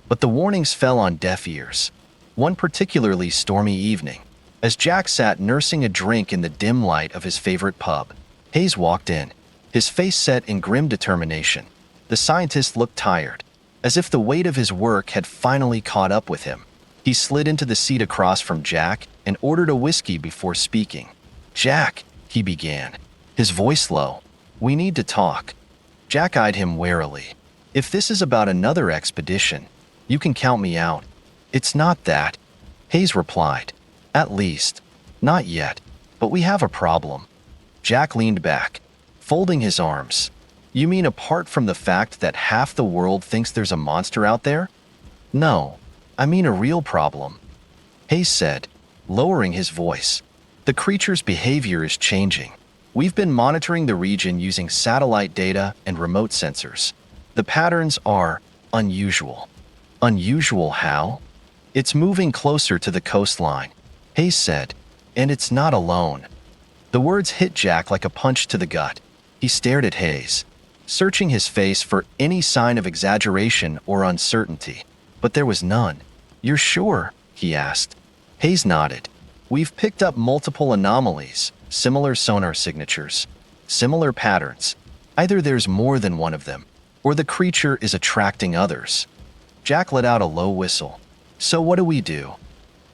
But the warnings fell on deaf ears. One particularly stormy evening, as Jack sat nursing a drink in the dim light of his favorite pub, Hayes walked in, his face set in grim determination. The scientist looked tired, as if the weight of his work had finally caught up with him. He slid into the seat across from Jack and ordered a whiskey before speaking. "Jack," he began, his voice low, "we need to talk." Jack eyed him warily. "If this is about another expedition, you can count me out." "It's not that," Hayes replied. "At least, not yet. But we have a problem." Jack leaned back, folding his arms. "You mean apart from the fact that half the world thinks there's a monster out there?" "No, I mean a real problem," Hayes said, lowering his voice. "The creature's behavior is changing. We've been monitoring the region using satellite data and remote sensors. The patterns are unusual." "Unusual how?" "It's moving closer to the coastline," Hayes said, "and it's not alone." The words hit Jack like a punch to the gut. He stared at Hayes, searching his face for any sign of exaggeration or uncertainty, but there was none. "You're sure?" he asked. Hayes nodded. "We've picked up multiple anomalies, similar sonar signatures, similar patterns. Either there's more than one of them, or the creature is attracting others." Jack let out a low whistle. "So what do we do?"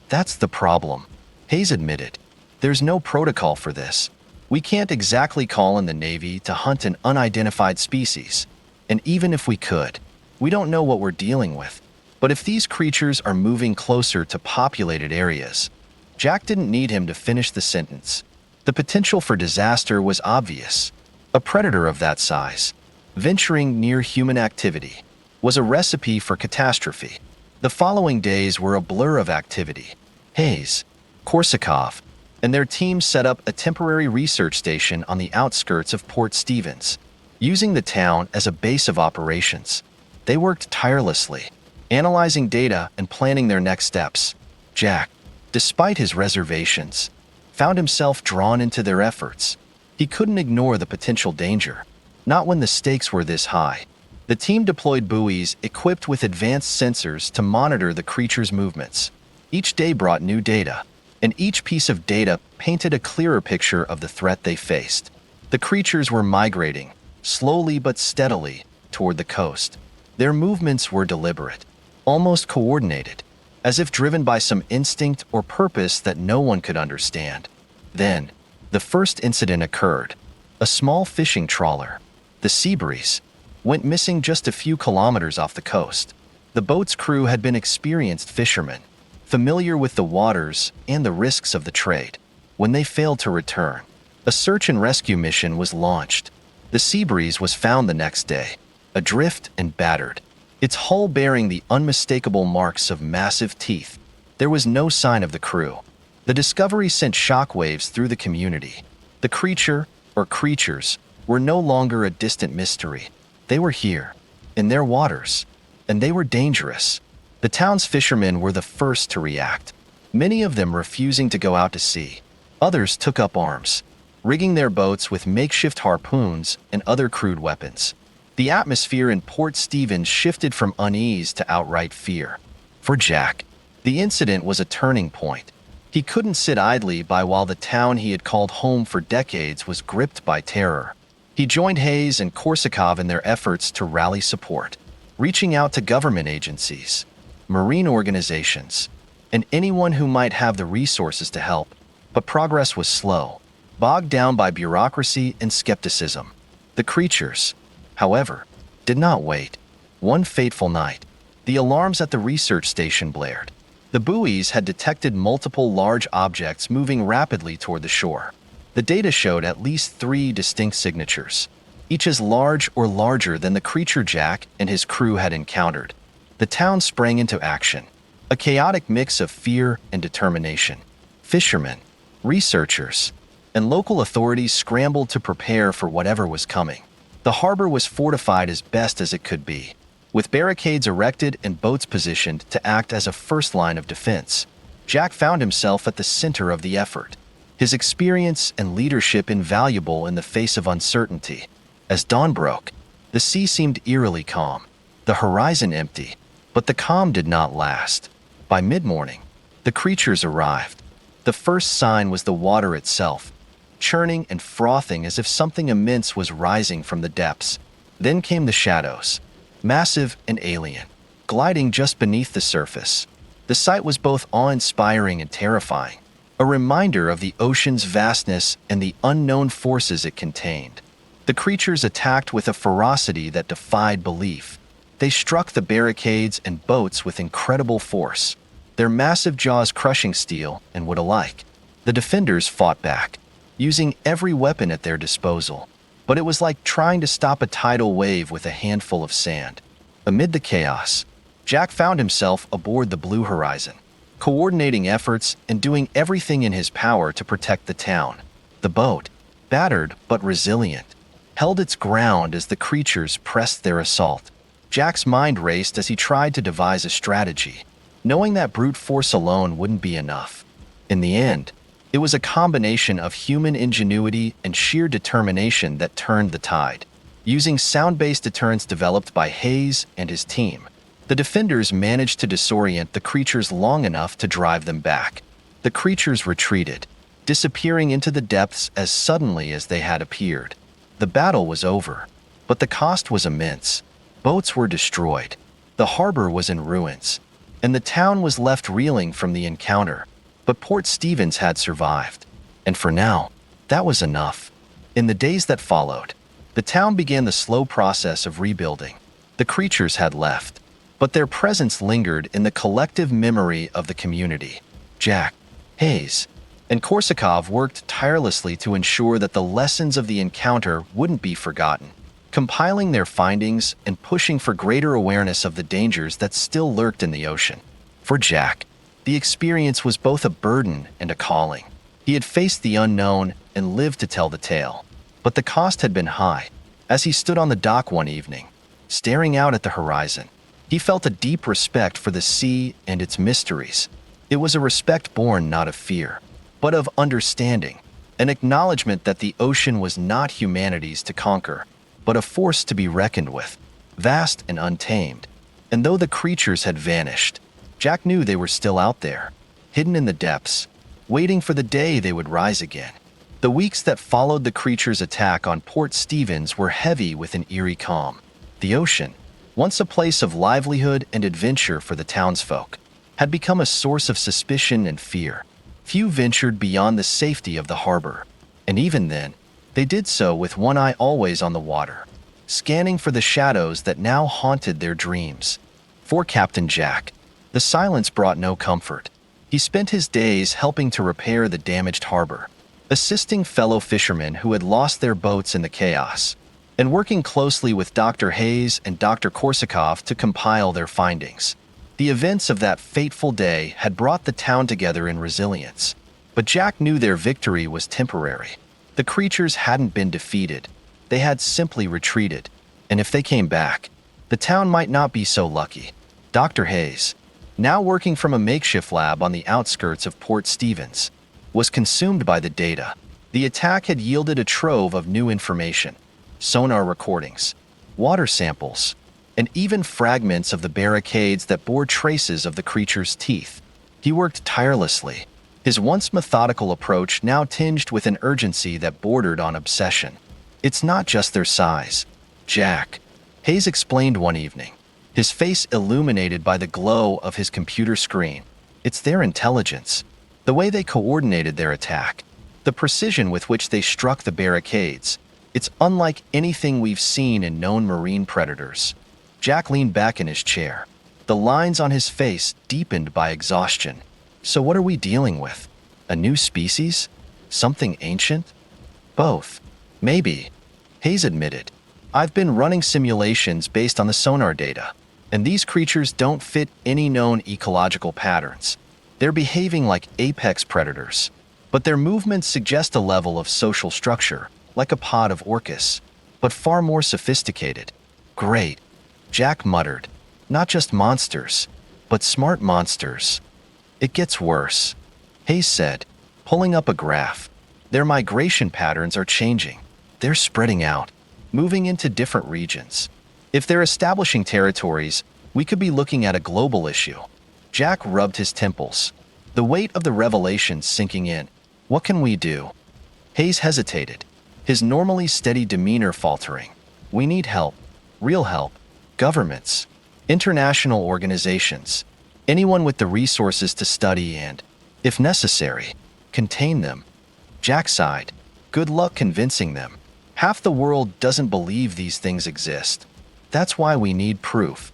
"That's the problem," Hayes admitted. "There's no protocol for this. We can't exactly call in the Navy to hunt an unidentified species. And even if we could, we don't know what we're dealing with. But if these creatures are moving closer to populated areas..." Jack didn't need him to finish the sentence. The potential for disaster was obvious. A predator of that size, venturing near human activity, was a recipe for catastrophe. The following days were a blur of activity. Hayes, Korsakov, and their team set up a temporary research station on the outskirts of Port Stevens, using the town as a base of operations. They worked tirelessly, analyzing data and planning their next steps. Jack, despite his reservations, found himself drawn into their efforts. He couldn't ignore the potential danger, not when the stakes were this high. The team deployed buoys equipped with advanced sensors to monitor the creature's movements. Each day brought new data, and each piece of data painted a clearer picture of the threat they faced. The creatures were migrating, slowly but steadily, toward the coast. Their movements were deliberate, almost coordinated, as if driven by some instinct or purpose that no one could understand. Then, the first incident occurred. A small fishing trawler, the Seabreeze, went missing just a few kilometers off the coast. The boat's crew had been experienced fishermen, familiar with the waters and the risks of the trade. When they failed to return, a search and rescue mission was launched. The Seabreeze was found the next day, adrift and battered, its hull bearing the unmistakable marks of massive teeth. There was no sign of the crew. The discovery sent shockwaves through the community. The creature, or creatures, were no longer a distant mystery. They were here, in their waters, and they were dangerous. The town's fishermen were the first to react, many of them refusing to go out to sea. Others took up arms, rigging their boats with makeshift harpoons and other crude weapons. The atmosphere in Port Stevens shifted from unease to outright fear. For Jack, the incident was a turning point. He couldn't sit idly by while the town he had called home for decades was gripped by terror. He joined Hayes and Korsakov in their efforts to rally support, reaching out to government agencies, marine organizations, and anyone who might have the resources to help. But progress was slow, bogged down by bureaucracy and skepticism. The creatures, however, did not wait. One fateful night, the alarms at the research station blared. The buoys had detected multiple large objects moving rapidly toward the shore. The data showed at least 3 distinct signatures, each as large or larger than the creature Jack and his crew had encountered. The town sprang into action, a chaotic mix of fear and determination. Fishermen, researchers, and local authorities scrambled to prepare for whatever was coming. The harbor was fortified as best as it could be, with barricades erected and boats positioned to act as a first line of defense. Jack found himself at the center of the effort, his experience and leadership invaluable in the face of uncertainty. As dawn broke, the sea seemed eerily calm, the horizon empty, but the calm did not last. By mid-morning, the creatures arrived. The first sign was the water itself, churning and frothing as if something immense was rising from the depths. Then came the shadows, massive and alien, gliding just beneath the surface. The sight was both awe-inspiring and terrifying, a reminder of the ocean's vastness and the unknown forces it contained. The creatures attacked with a ferocity that defied belief. They struck the barricades and boats with incredible force, their massive jaws crushing steel and wood alike. The defenders fought back, using every weapon at their disposal, but it was like trying to stop a tidal wave with a handful of sand. Amid the chaos, Jack found himself aboard the Blue Horizon, coordinating efforts and doing everything in his power to protect the town. The boat, battered but resilient, held its ground as the creatures pressed their assault. Jack's mind raced as he tried to devise a strategy, knowing that brute force alone wouldn't be enough. In the end, it was a combination of human ingenuity and sheer determination that turned the tide. Using sound-based deterrents developed by Hayes and his team, the defenders managed to disorient the creatures long enough to drive them back. The creatures retreated, disappearing into the depths as suddenly as they had appeared. The battle was over, but the cost was immense. Boats were destroyed, the harbor was in ruins, and the town was left reeling from the encounter. But Port Stevens had survived, and for now, that was enough. In the days that followed, the town began the slow process of rebuilding. The creatures had left, but their presence lingered in the collective memory of the community. Jack, Hayes, and Korsakov worked tirelessly to ensure that the lessons of the encounter wouldn't be forgotten. compiling their findings and pushing for greater awareness of the dangers that still lurked in the ocean. For Jack, the experience was both a burden and a calling. He had faced the unknown and lived to tell the tale. But the cost had been high. As he stood on the dock one evening, staring out at the horizon, he felt a deep respect for the sea and its mysteries. It was a respect born not of fear, but of understanding, an acknowledgement that the ocean was not humanity's to conquer, but a force to be reckoned with, vast and untamed. And though the creatures had vanished, Jack knew they were still out there, hidden in the depths, waiting for the day they would rise again. The weeks that followed the creatures' attack on Port Stevens were heavy with an eerie calm. The ocean, once a place of livelihood and adventure for the townsfolk, had become a source of suspicion and fear. Few ventured beyond the safety of the harbor, and even then, they did so with one eye always on the water, scanning for the shadows that now haunted their dreams. For Captain Jack, the silence brought no comfort. He spent his days helping to repair the damaged harbor, assisting fellow fishermen who had lost their boats in the chaos, and working closely with Dr. Hayes and Dr. Korsakov to compile their findings. The events of that fateful day had brought the town together in resilience, but Jack knew their victory was temporary. The creatures hadn't been defeated. They had simply retreated, and if they came back, the town might not be so lucky. Dr. Hayes, now working from a makeshift lab on the outskirts of Port Stevens, was consumed by the data. The attack had yielded a trove of new information: sonar recordings, water samples, and even fragments of the barricades that bore traces of the creature's teeth. He worked tirelessly, his once methodical approach now tinged with an urgency that bordered on obsession. "It's not just their size, Jack," Hayes explained one evening, his face illuminated by the glow of his computer screen. "It's their intelligence, the way they coordinated their attack, the precision with which they struck the barricades. It's unlike anything we've seen in known marine predators." Jack leaned back in his chair, the lines on his face deepened by exhaustion. "So what are we dealing with? A new species? Something ancient?" "Both. Maybe," Hayes admitted. "I've been running simulations based on the sonar data, and these creatures don't fit any known ecological patterns. They're behaving like apex predators, but their movements suggest a level of social structure, like a pod of orcas, but far more sophisticated." "Great," Jack muttered. "Not just monsters, but smart monsters." "It gets worse," Hayes said, pulling up a graph. "Their migration patterns are changing. They're spreading out, moving into different regions. If they're establishing territories, we could be looking at a global issue." Jack rubbed his temples, the weight of the revelation sinking in. "What can we do?" Hayes hesitated, his normally steady demeanor faltering. "We need help, real help. Governments, international organizations, anyone with the resources to study and, if necessary, contain them." Jack sighed. "Good luck convincing them. Half the world doesn't believe these things exist. That's why we need proof,"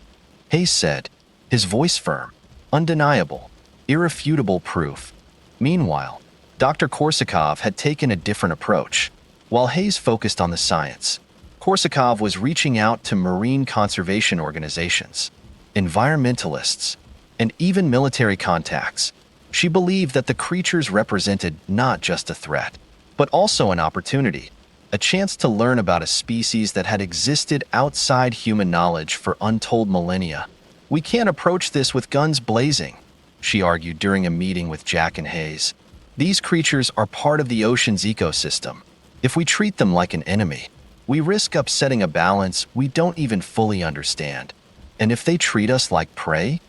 Hayes said, his voice firm. "Undeniable, irrefutable proof." Meanwhile, Dr. Korsakov had taken a different approach. While Hayes focused on the science, Korsakov was reaching out to marine conservation organizations, environmentalists, and even military contacts. She believed that the creatures represented not just a threat, but also an opportunity, a chance to learn about a species that had existed outside human knowledge for untold millennia. "We can't approach this with guns blazing," she argued during a meeting with Jack and Hayes. "These creatures are part of the ocean's ecosystem. If we treat them like an enemy, we risk upsetting a balance we don't even fully understand. And if they treat us like prey?"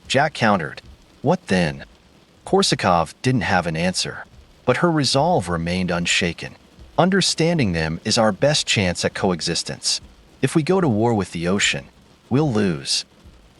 Jack countered. "What then?" Korsakov didn't have an answer, but her resolve remained unshaken. "Understanding them is our best chance at coexistence. If we go to war with the ocean, we'll lose."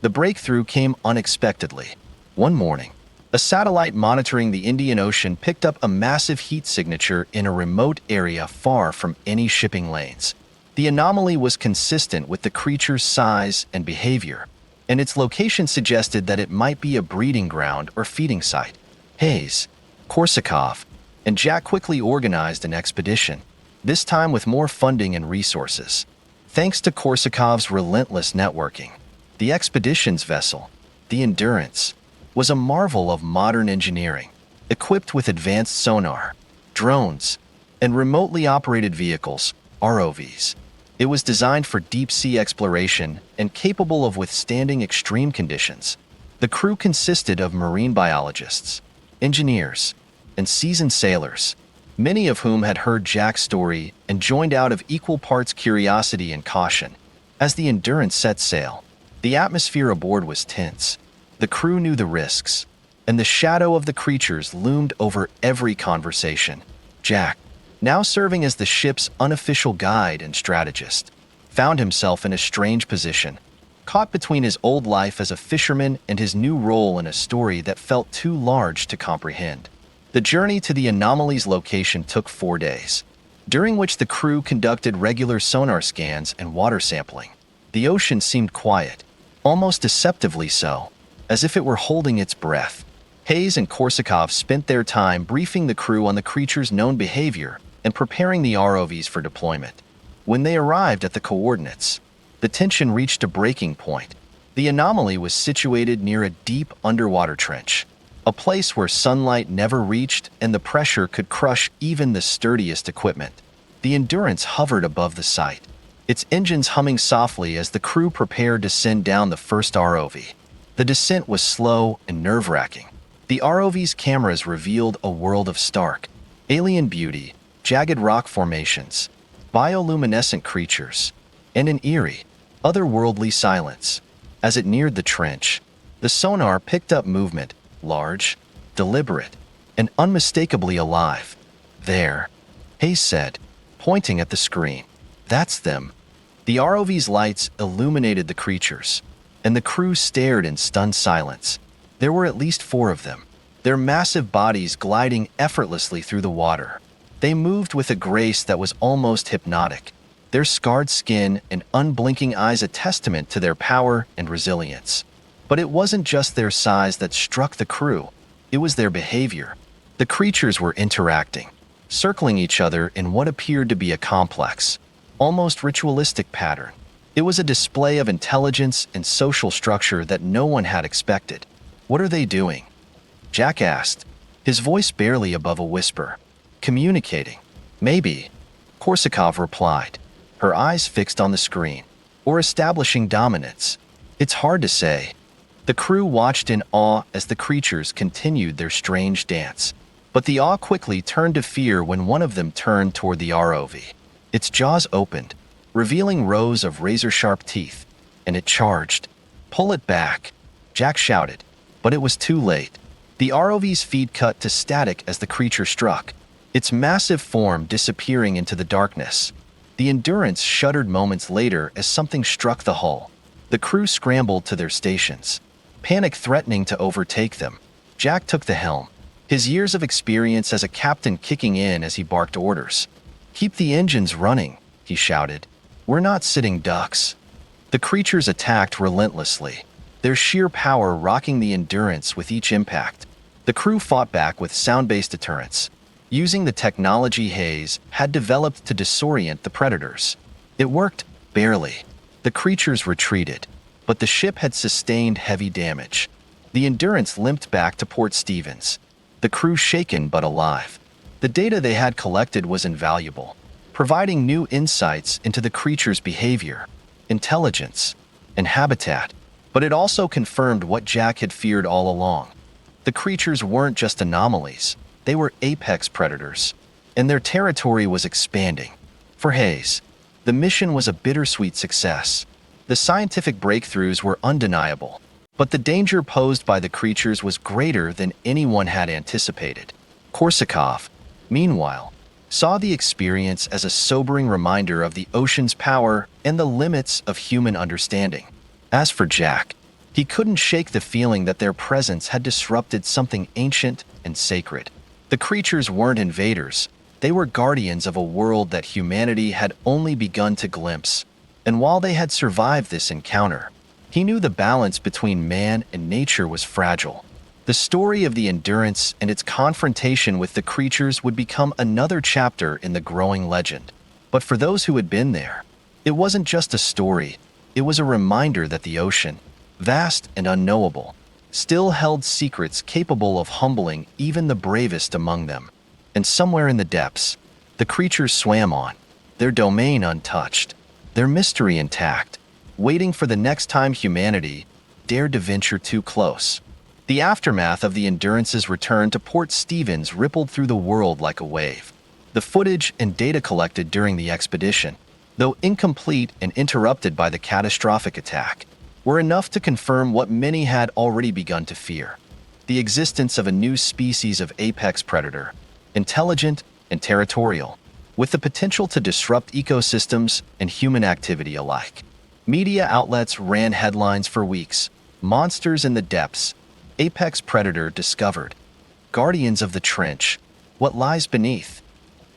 The breakthrough came unexpectedly. One morning, a satellite monitoring the Indian Ocean picked up a massive heat signature in a remote area far from any shipping lanes. The anomaly was consistent with the creature's size and behavior, and its location suggested that it might be a breeding ground or feeding site. Hayes, Korsakov, and Jack quickly organized an expedition, this time with more funding and resources. Thanks to Korsakov's relentless networking, the expedition's vessel, the Endurance, was a marvel of modern engineering, equipped with advanced sonar, drones, and remotely operated vehicles, ROVs. It was designed for deep-sea exploration and capable of withstanding extreme conditions. The crew consisted of marine biologists, engineers, and seasoned sailors, many of whom had heard Jack's story and joined out of equal parts curiosity and caution. As the Endurance set sail, the atmosphere aboard was tense. The crew knew the risks, and the shadow of the creatures loomed over every conversation. Jack, now serving as the ship's unofficial guide and strategist, found himself in a strange position, caught between his old life as a fisherman and his new role in a story that felt too large to comprehend. The journey to the anomaly's location took 4 days, during which the crew conducted regular sonar scans and water sampling. The ocean seemed quiet, almost deceptively so, as if it were holding its breath. Hayes and Korsakov spent their time briefing the crew on the creature's known behavior and preparing the ROVs for deployment. When they arrived at the coordinates, the tension reached a breaking point. The anomaly was situated near a deep underwater trench, a place where sunlight never reached and the pressure could crush even the sturdiest equipment. The Endurance hovered above the site, its engines humming softly as the crew prepared to send down the first ROV. The descent was slow and nerve-wracking. The ROV's cameras revealed a world of stark, alien beauty, jagged rock formations, bioluminescent creatures, and an eerie, otherworldly silence. As it neared the trench, the sonar picked up movement, large, deliberate, and unmistakably alive. "There," Hayes said, pointing at the screen. "That's them." The ROV's lights illuminated the creatures, and the crew stared in stunned silence. There were at least 4 of them, their massive bodies gliding effortlessly through the water. They moved with a grace that was almost hypnotic, their scarred skin and unblinking eyes a testament to their power and resilience. But it wasn't just their size that struck the crew, it was their behavior. The creatures were interacting, circling each other in what appeared to be a complex, almost ritualistic pattern. It was a display of intelligence and social structure that no one had expected. "What are they doing?" Jack asked, his voice barely above a whisper. "Communicating. Maybe," Korsakov replied, her eyes fixed on the screen. "Or establishing dominance. It's hard to say." The crew watched in awe as the creatures continued their strange dance. But the awe quickly turned to fear when one of them turned toward the ROV. Its jaws opened, revealing rows of razor-sharp teeth, and it charged. "Pull it back," Jack shouted, but it was too late. The ROV's feed cut to static as the creature struck, its massive form disappearing into the darkness. The Endurance shuddered moments later as something struck the hull. The crew scrambled to their stations, panic threatening to overtake them. Jack took the helm, his years of experience as a captain kicking in as he barked orders. "Keep the engines running," he shouted. "We're not sitting ducks." The creatures attacked relentlessly, their sheer power rocking the Endurance with each impact. The crew fought back with sound-based deterrence, using the technology Hayes had developed to disorient the predators. It worked, barely. The creatures retreated, but the ship had sustained heavy damage. The Endurance limped back to Port Stevens, the crew shaken but alive. The data they had collected was invaluable, providing new insights into the creature's behavior, intelligence, and habitat. But it also confirmed what Jack had feared all along. The creatures weren't just anomalies, they were apex predators, and their territory was expanding. For Hayes, the mission was a bittersweet success. The scientific breakthroughs were undeniable, but the danger posed by the creatures was greater than anyone had anticipated. Korsakov, meanwhile, saw the experience as a sobering reminder of the ocean's power and the limits of human understanding. As for Jack, he couldn't shake the feeling that their presence had disrupted something ancient and sacred. The creatures weren't invaders, they were guardians of a world that humanity had only begun to glimpse. And while they had survived this encounter, he knew the balance between man and nature was fragile. The story of the Endurance and its confrontation with the creatures would become another chapter in the growing legend. But for those who had been there, It wasn't just a story, it was a reminder that the ocean, vast and unknowable, still held secrets capable of humbling even the bravest among them. And somewhere in the depths, the creatures swam on, their domain untouched, their mystery intact, waiting for the next time humanity dared to venture too close. The aftermath of the Endurance's return to Port Stevens rippled through the world like a wave. The footage and data collected during the expedition, though incomplete and interrupted by the catastrophic attack, were enough to confirm what many had already begun to fear: the existence of a new species of apex predator, intelligent and territorial, with the potential to disrupt ecosystems and human activity alike. Media outlets ran headlines for weeks: monsters in the depths, apex predator discovered, guardians of the trench, what lies beneath,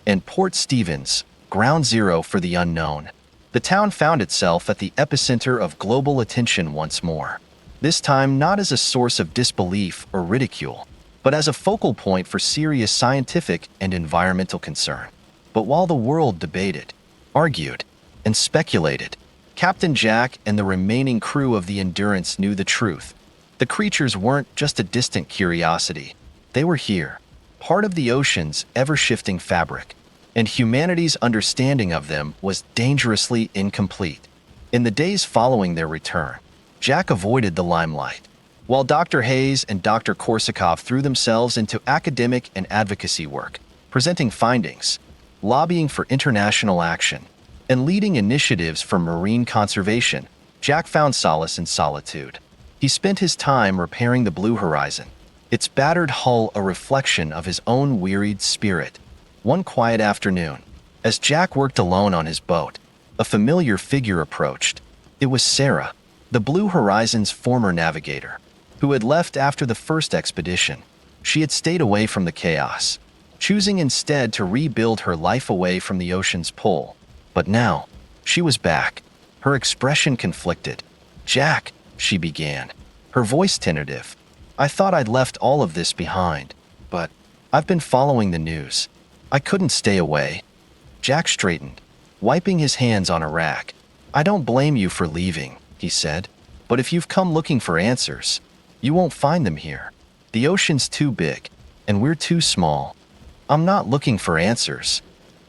and Port Stevens, ground zero for the unknown. The town found itself at the epicenter of global attention once more, this time not as a source of disbelief or ridicule, but as a focal point for serious scientific and environmental concern. But while the world debated, argued, and speculated, Captain Jack and the remaining crew of the Endurance knew the truth. The creatures weren't just a distant curiosity. They were here, part of the ocean's ever-shifting fabric, and humanity's understanding of them was dangerously incomplete. In the days following their return, Jack avoided the limelight, while Dr. Hayes and Dr. Korsakov threw themselves into academic and advocacy work, presenting findings, lobbying for international action, and leading initiatives for marine conservation. Jack found solace in solitude. He spent his time repairing the Blue Horizon, its battered hull a reflection of his own wearied spirit. One quiet afternoon, as Jack worked alone on his boat, a familiar figure approached. It was Sarah, the Blue Horizon's former navigator, who had left after the first expedition. She had stayed away from the chaos, choosing instead to rebuild her life away from the ocean's pull. But now, she was back, her expression conflicted. "Jack," she began, her voice tentative, "I thought I'd left all of this behind, but I've been following the news. I couldn't stay away." Jack straightened, wiping his hands on a rack. "I don't blame you for leaving," he said, "but if you've come looking for answers, you won't find them here. The ocean's too big, and we're too small." "I'm not looking for answers,"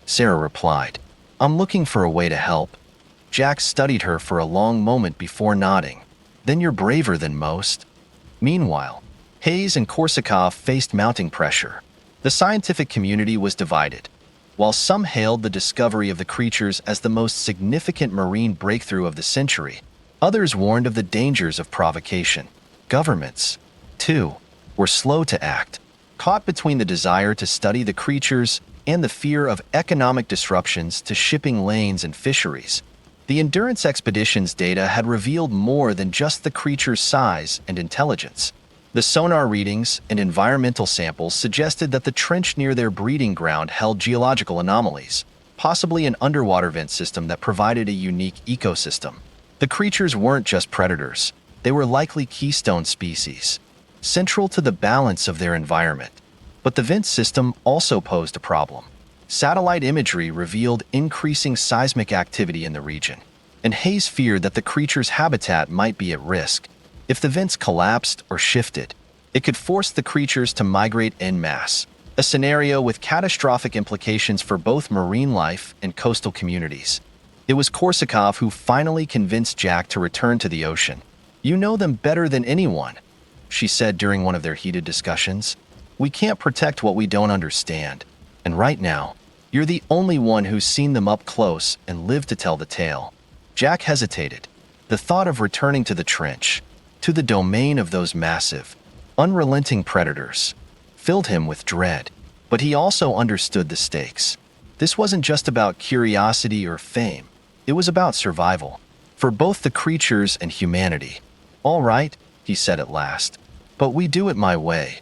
Sarah replied. "I'm looking for a way to help." Jack studied her for a long moment before nodding. "Then you're braver than most." Meanwhile, Hayes and Korsakov faced mounting pressure. The scientific community was divided. While some hailed the discovery of the creatures as the most significant marine breakthrough of the century, others warned of the dangers of provocation. Governments, too, were slow to act, caught between the desire to study the creatures and the fear of economic disruptions to shipping lanes and fisheries. The Endurance expedition's data had revealed more than just the creature's size and intelligence. The sonar readings and environmental samples suggested that the trench near their breeding ground held geological anomalies, possibly an underwater vent system that provided a unique ecosystem. The creatures weren't just predators, they were likely keystone species, central to the balance of their environment. But the vent system also posed a problem. Satellite imagery revealed increasing seismic activity in the region, and Hayes feared that the creature's habitat might be at risk. If the vents collapsed or shifted, it could force the creatures to migrate en masse, a scenario with catastrophic implications for both marine life and coastal communities. It was Korsakov who finally convinced Jack to return to the ocean. "You know them better than anyone," she said during one of their heated discussions. "We can't protect what we don't understand. And right now, you're the only one who's seen them up close and lived to tell the tale." Jack hesitated. The thought of returning to the trench, to the domain of those massive, unrelenting predators, filled him with dread. But he also understood the stakes. This wasn't just about curiosity or fame. It was about survival, for both the creatures and humanity. "All right," he said at last, "but we do it my way."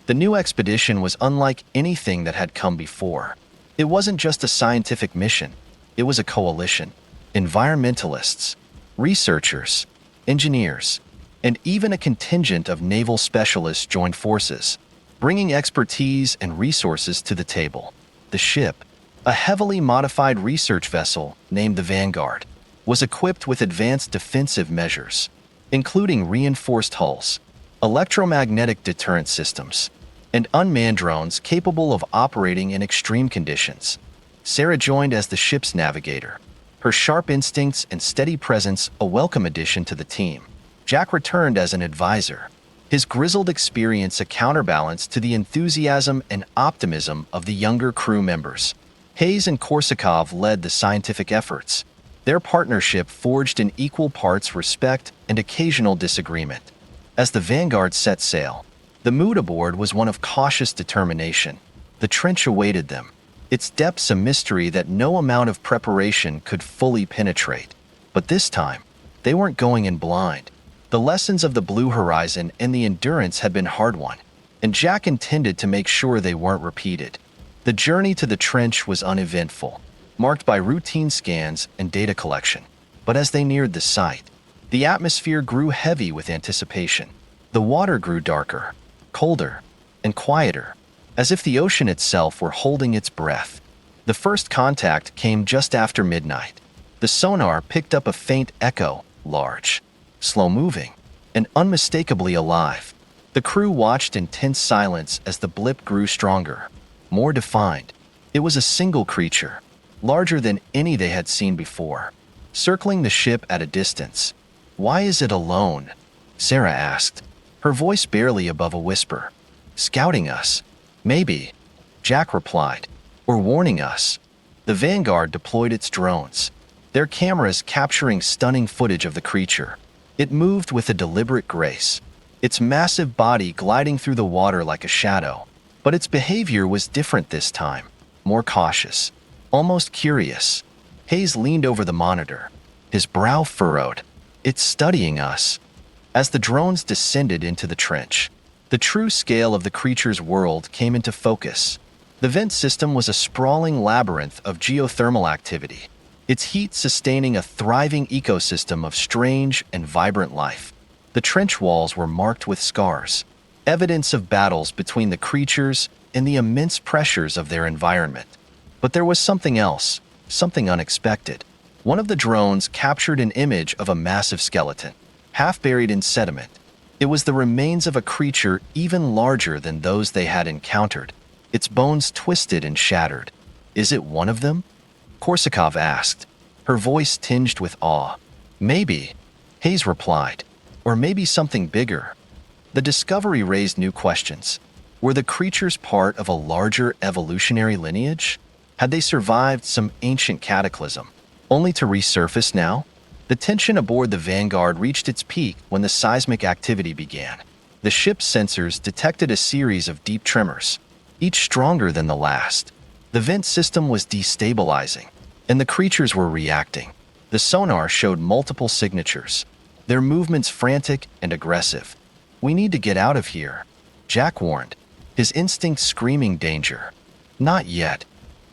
The new expedition was unlike anything that had come before. It wasn't just a scientific mission. It was a coalition. Environmentalists, researchers, engineers, and even a contingent of naval specialists joined forces, bringing expertise and resources to the table. The ship, a heavily modified research vessel named the Vanguard, was equipped with advanced defensive measures, including reinforced hulls, electromagnetic deterrent systems, and unmanned drones capable of operating in extreme conditions. Sarah joined as the ship's navigator, her sharp instincts and steady presence a welcome addition to the team. Jack returned as an advisor, his grizzled experience a counterbalance to the enthusiasm and optimism of the younger crew members. Hayes and Korsakov led the scientific efforts, their partnership forged in equal parts respect and occasional disagreement. As the Vanguard set sail, the mood aboard was one of cautious determination. The trench awaited them, its depths a mystery that no amount of preparation could fully penetrate. But this time, they weren't going in blind. The lessons of the Blue Horizon and the Endurance had been hard-won, and Jack intended to make sure they weren't repeated. The journey to the trench was uneventful, marked by routine scans and data collection. But as they neared the site, the atmosphere grew heavy with anticipation. The water grew darker, colder, and quieter, as if the ocean itself were holding its breath. The first contact came just after midnight. The sonar picked up a faint echo, large, slow-moving, and unmistakably alive. The crew watched in tense silence as the blip grew stronger, more defined. It was a single creature, larger than any they had seen before, circling the ship at a distance. "Why is it alone?" Sarah asked, her voice barely above a whisper. "Scouting us, maybe," Jack replied, "or warning us." The Vanguard deployed its drones, their cameras capturing stunning footage of the creature. It moved with a deliberate grace, its massive body gliding through the water like a shadow. But its behavior was different this time, more cautious, almost curious. Hayes leaned over the monitor, his brow furrowed. "It's studying us." As the drones descended into the trench, the true scale of the creature's world came into focus. The vent system was a sprawling labyrinth of geothermal activity, its heat sustaining a thriving ecosystem of strange and vibrant life. The trench walls were marked with scars, evidence of battles between the creatures and the immense pressures of their environment. But there was something else, something unexpected. One of the drones captured an image of a massive skeleton, half buried in sediment. It was the remains of a creature even larger than those they had encountered, its bones twisted and shattered. "Is it one of them?" Korsakov asked, her voice tinged with awe. "Maybe," Hayes replied, "or maybe something bigger." The discovery raised new questions. Were the creatures part of a larger evolutionary lineage? Had they survived some ancient cataclysm, only to resurface now? The tension aboard the Vanguard reached its peak when the seismic activity began. The ship's sensors detected a series of deep tremors, each stronger than the last. The vent system was destabilizing, and the creatures were reacting. The sonar showed multiple signatures, their movements frantic and aggressive. "We need to get out of here," Jack warned, his instinct screaming danger. "Not yet,"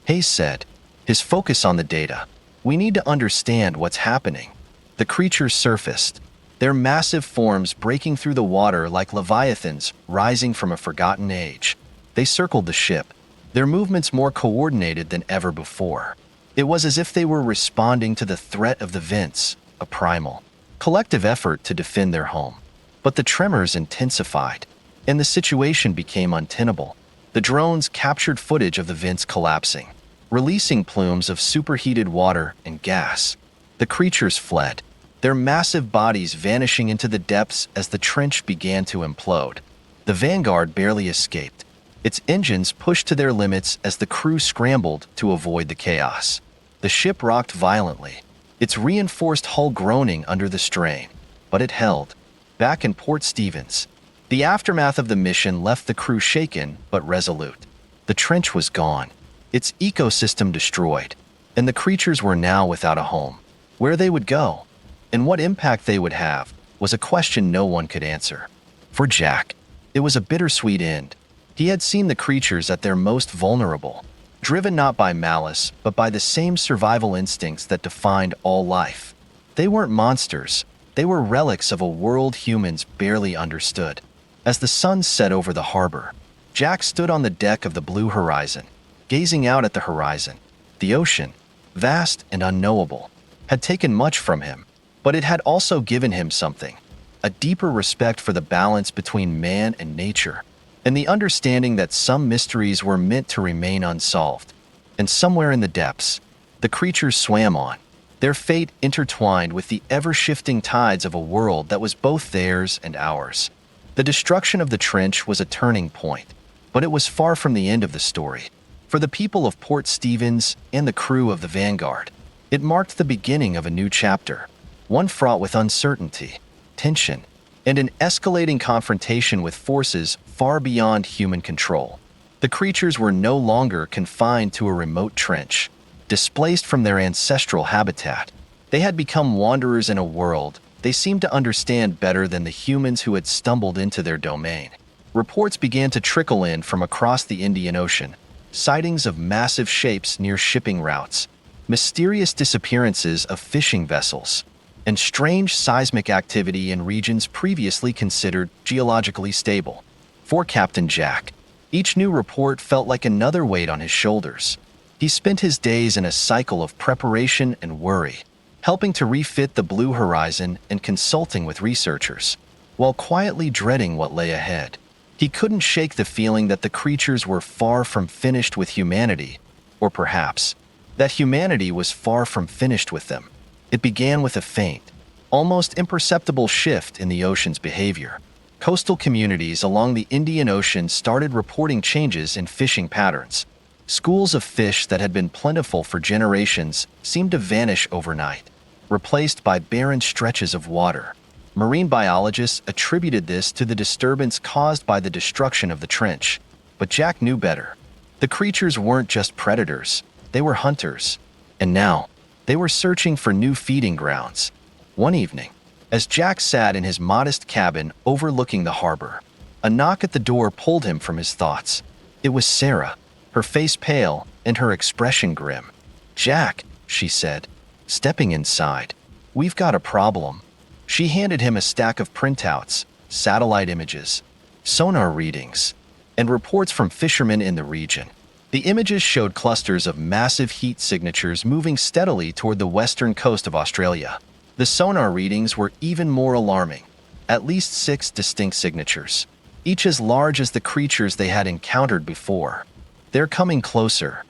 Hayes said, his focus on the data. "We need to understand what's happening." The creatures surfaced, their massive forms breaking through the water like leviathans rising from a forgotten age. They circled the ship, their movements more coordinated than ever before. It was as if they were responding to the threat of the vents, a primal, collective effort to defend their home. But the tremors intensified, and the situation became untenable. The drones captured footage of the vents collapsing, releasing plumes of superheated water and gas. The creatures fled, their massive bodies vanishing into the depths as the trench began to implode. The Vanguard barely escaped, its engines pushed to their limits as the crew scrambled to avoid the chaos. The ship rocked violently, its reinforced hull groaning under the strain, but it held. Back in Port Stevens, the aftermath of the mission left the crew shaken but resolute. The trench was gone, its ecosystem destroyed, and the creatures were now without a home. Where they would go, and what impact they would have, was a question no one could answer. For Jack, it was a bittersweet end. He had seen the creatures at their most vulnerable, driven not by malice, but by the same survival instincts that defined all life. They weren't monsters, they were relics of a world humans barely understood. As the sun set over the harbor, Jack stood on the deck of the Blue Horizon, gazing out at the horizon. The ocean, vast and unknowable, had taken much from him, but it had also given him something: a deeper respect for the balance between man and nature, and the understanding that some mysteries were meant to remain unsolved. And somewhere in the depths, the creatures swam on, their fate intertwined with the ever-shifting tides of a world that was both theirs and ours. The destruction of the trench was a turning point, but it was far from the end of the story. For the people of Port Stevens and the crew of the Vanguard, it marked the beginning of a new chapter, one fraught with uncertainty, tension, and an escalating confrontation with forces far beyond human control. The creatures were no longer confined to a remote trench, displaced from their ancestral habitat. They had become wanderers in a world they seemed to understand better than the humans who had stumbled into their domain. Reports began to trickle in from across the Indian Ocean, sightings of massive shapes near shipping routes, mysterious disappearances of fishing vessels, and strange seismic activity in regions previously considered geologically stable. For Captain Jack, each new report felt like another weight on his shoulders. He spent his days in a cycle of preparation and worry, helping to refit the blue horizon and consulting with researchers, while quietly dreading what lay ahead. He couldn't shake the feeling that the creatures were far from finished with humanity, or perhaps that humanity was far from finished with them. It began with a faint, almost imperceptible shift in the ocean's behavior. Coastal communities along the Indian Ocean started reporting changes in fishing patterns. Schools of fish that had been plentiful for generations seemed to vanish overnight, replaced by barren stretches of water. Marine biologists attributed this to the disturbance caused by the destruction of the trench. But Jack knew better. The creatures weren't just predators, they were hunters. And now, they were searching for new feeding grounds. One evening, as Jack sat in his modest cabin overlooking the harbor, a knock at the door pulled him from his thoughts. It was Sarah, her face pale and her expression grim. "Jack," she said, stepping inside, "we've got a problem." She handed him a stack of printouts, satellite images, sonar readings, and reports from fishermen in the region. The images showed clusters of massive heat signatures moving steadily toward the western coast of Australia. The sonar readings were even more alarming, at least 6 distinct signatures, each as large as the creatures they had encountered before. "They're coming closer,"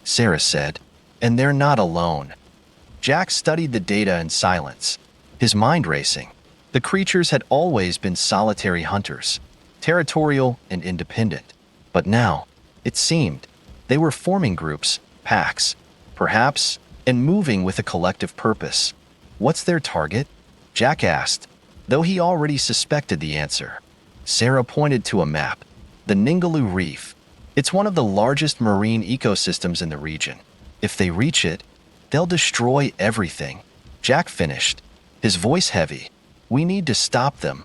Sarah said, "and they're not alone." Jack studied the data in silence, his mind racing. The creatures had always been solitary hunters, territorial and independent. But now, it seemed, they were forming groups, packs, perhaps, and moving with a collective purpose. "What's their target?" Jack asked, though he already suspected the answer. Sarah pointed to a map, the Ningaloo Reef. It's one of the largest marine ecosystems in the region. If they reach it, they'll destroy everything. Jack finished, his voice heavy. "We need to stop them."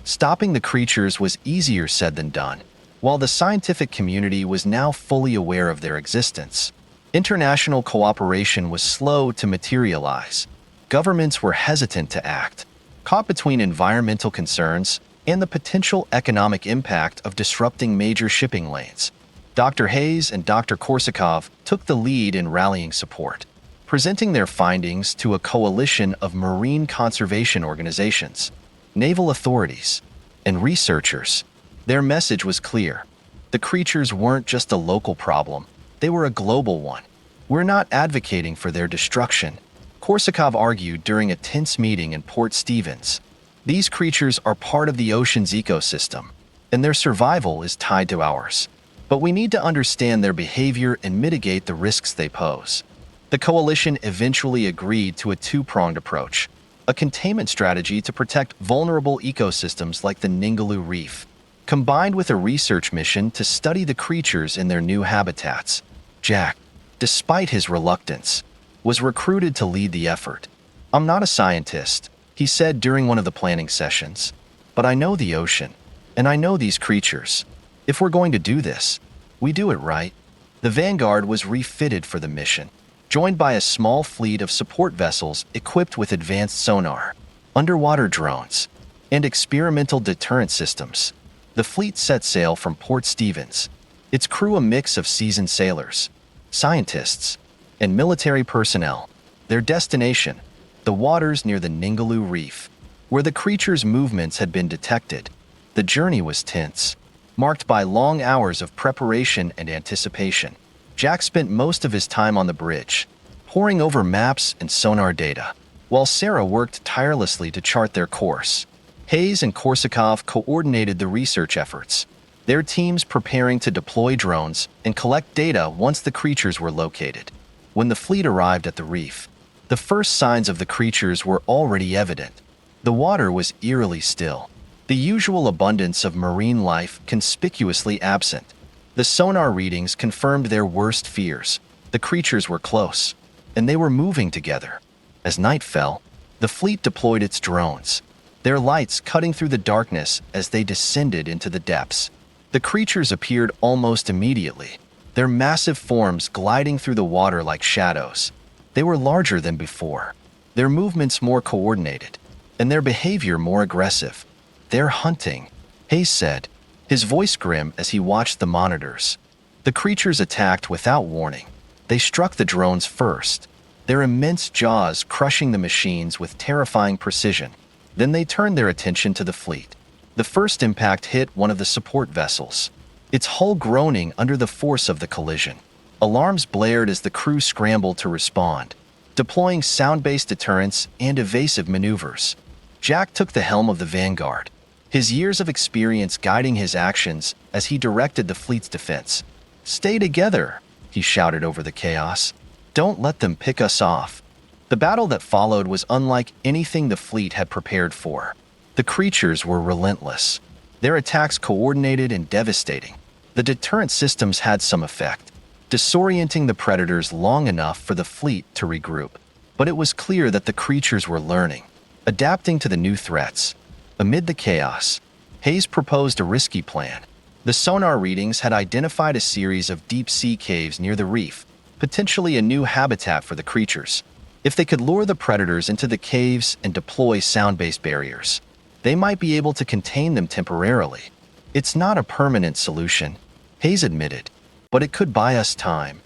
Stopping the creatures was easier said than done. While the scientific community was now fully aware of their existence, international cooperation was slow to materialize. Governments were hesitant to act, caught between environmental concerns and the potential economic impact of disrupting major shipping lanes. Dr. Hayes and Dr. Korsakov took the lead in rallying support, presenting their findings to a coalition of marine conservation organizations, naval authorities, and researchers. Their message was clear. The creatures weren't just a local problem, they were a global one. "We're not advocating for their destruction," Korsakov argued during a tense meeting in Port Stevens. "These creatures are part of the ocean's ecosystem, and their survival is tied to ours. But we need to understand their behavior and mitigate the risks they pose." The coalition eventually agreed to a two-pronged approach: a containment strategy to protect vulnerable ecosystems like the Ningaloo Reef, combined with a research mission to study the creatures in their new habitats. Jack, despite his reluctance, was recruited to lead the effort. "I'm not a scientist," he said during one of the planning sessions, "but I know the ocean, and I know these creatures. If we're going to do this, we do it right." The Vanguard was refitted for the mission, joined by a small fleet of support vessels equipped with advanced sonar, underwater drones, and experimental deterrent systems. The fleet set sail from Port Stevens, its crew a mix of seasoned sailors, scientists, and military personnel. Their destination, the waters near the Ningaloo Reef, where the creature's movements had been detected. The journey was tense, marked by long hours of preparation and anticipation. Jack spent most of his time on the bridge, poring over maps and sonar data, while Sarah worked tirelessly to chart their course. Hayes and Korsakov coordinated the research efforts, their teams preparing to deploy drones and collect data once the creatures were located. When the fleet arrived at the reef, the first signs of the creatures were already evident. The water was eerily still, the usual abundance of marine life conspicuously absent. The sonar readings confirmed their worst fears. The creatures were close, and they were moving together. As night fell, the fleet deployed its drones, their lights cutting through the darkness as they descended into the depths. The creatures appeared almost immediately, their massive forms gliding through the water like shadows. They were larger than before, their movements more coordinated, and their behavior more aggressive. "They're hunting," Hayes said, his voice grim as he watched the monitors. The creatures attacked without warning. They struck the drones first, their immense jaws crushing the machines with terrifying precision. Then they turned their attention to the fleet. The first impact hit one of the support vessels, its hull groaning under the force of the collision. Alarms blared as the crew scrambled to respond, deploying sound-based deterrents and evasive maneuvers. Jack took the helm of the Vanguard, his years of experience guiding his actions as he directed the fleet's defense. "Stay together," he shouted over the chaos. "Don't let them pick us off." The battle that followed was unlike anything the fleet had prepared for. The creatures were relentless, their attacks coordinated and devastating. The deterrent systems had some effect, disorienting the predators long enough for the fleet to regroup. But it was clear that the creatures were learning, adapting to the new threats. Amid the chaos, Hayes proposed a risky plan. The sonar readings had identified a series of deep-sea caves near the reef, potentially a new habitat for the creatures. If they could lure the predators into the caves and deploy sound-based barriers, they might be able to contain them temporarily. "It's not a permanent solution," Hayes admitted, "but it could buy us time."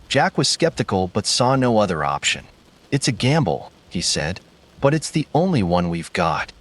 Jack was skeptical but saw no other option. "It's a gamble," he said, "but it's the only one we've got."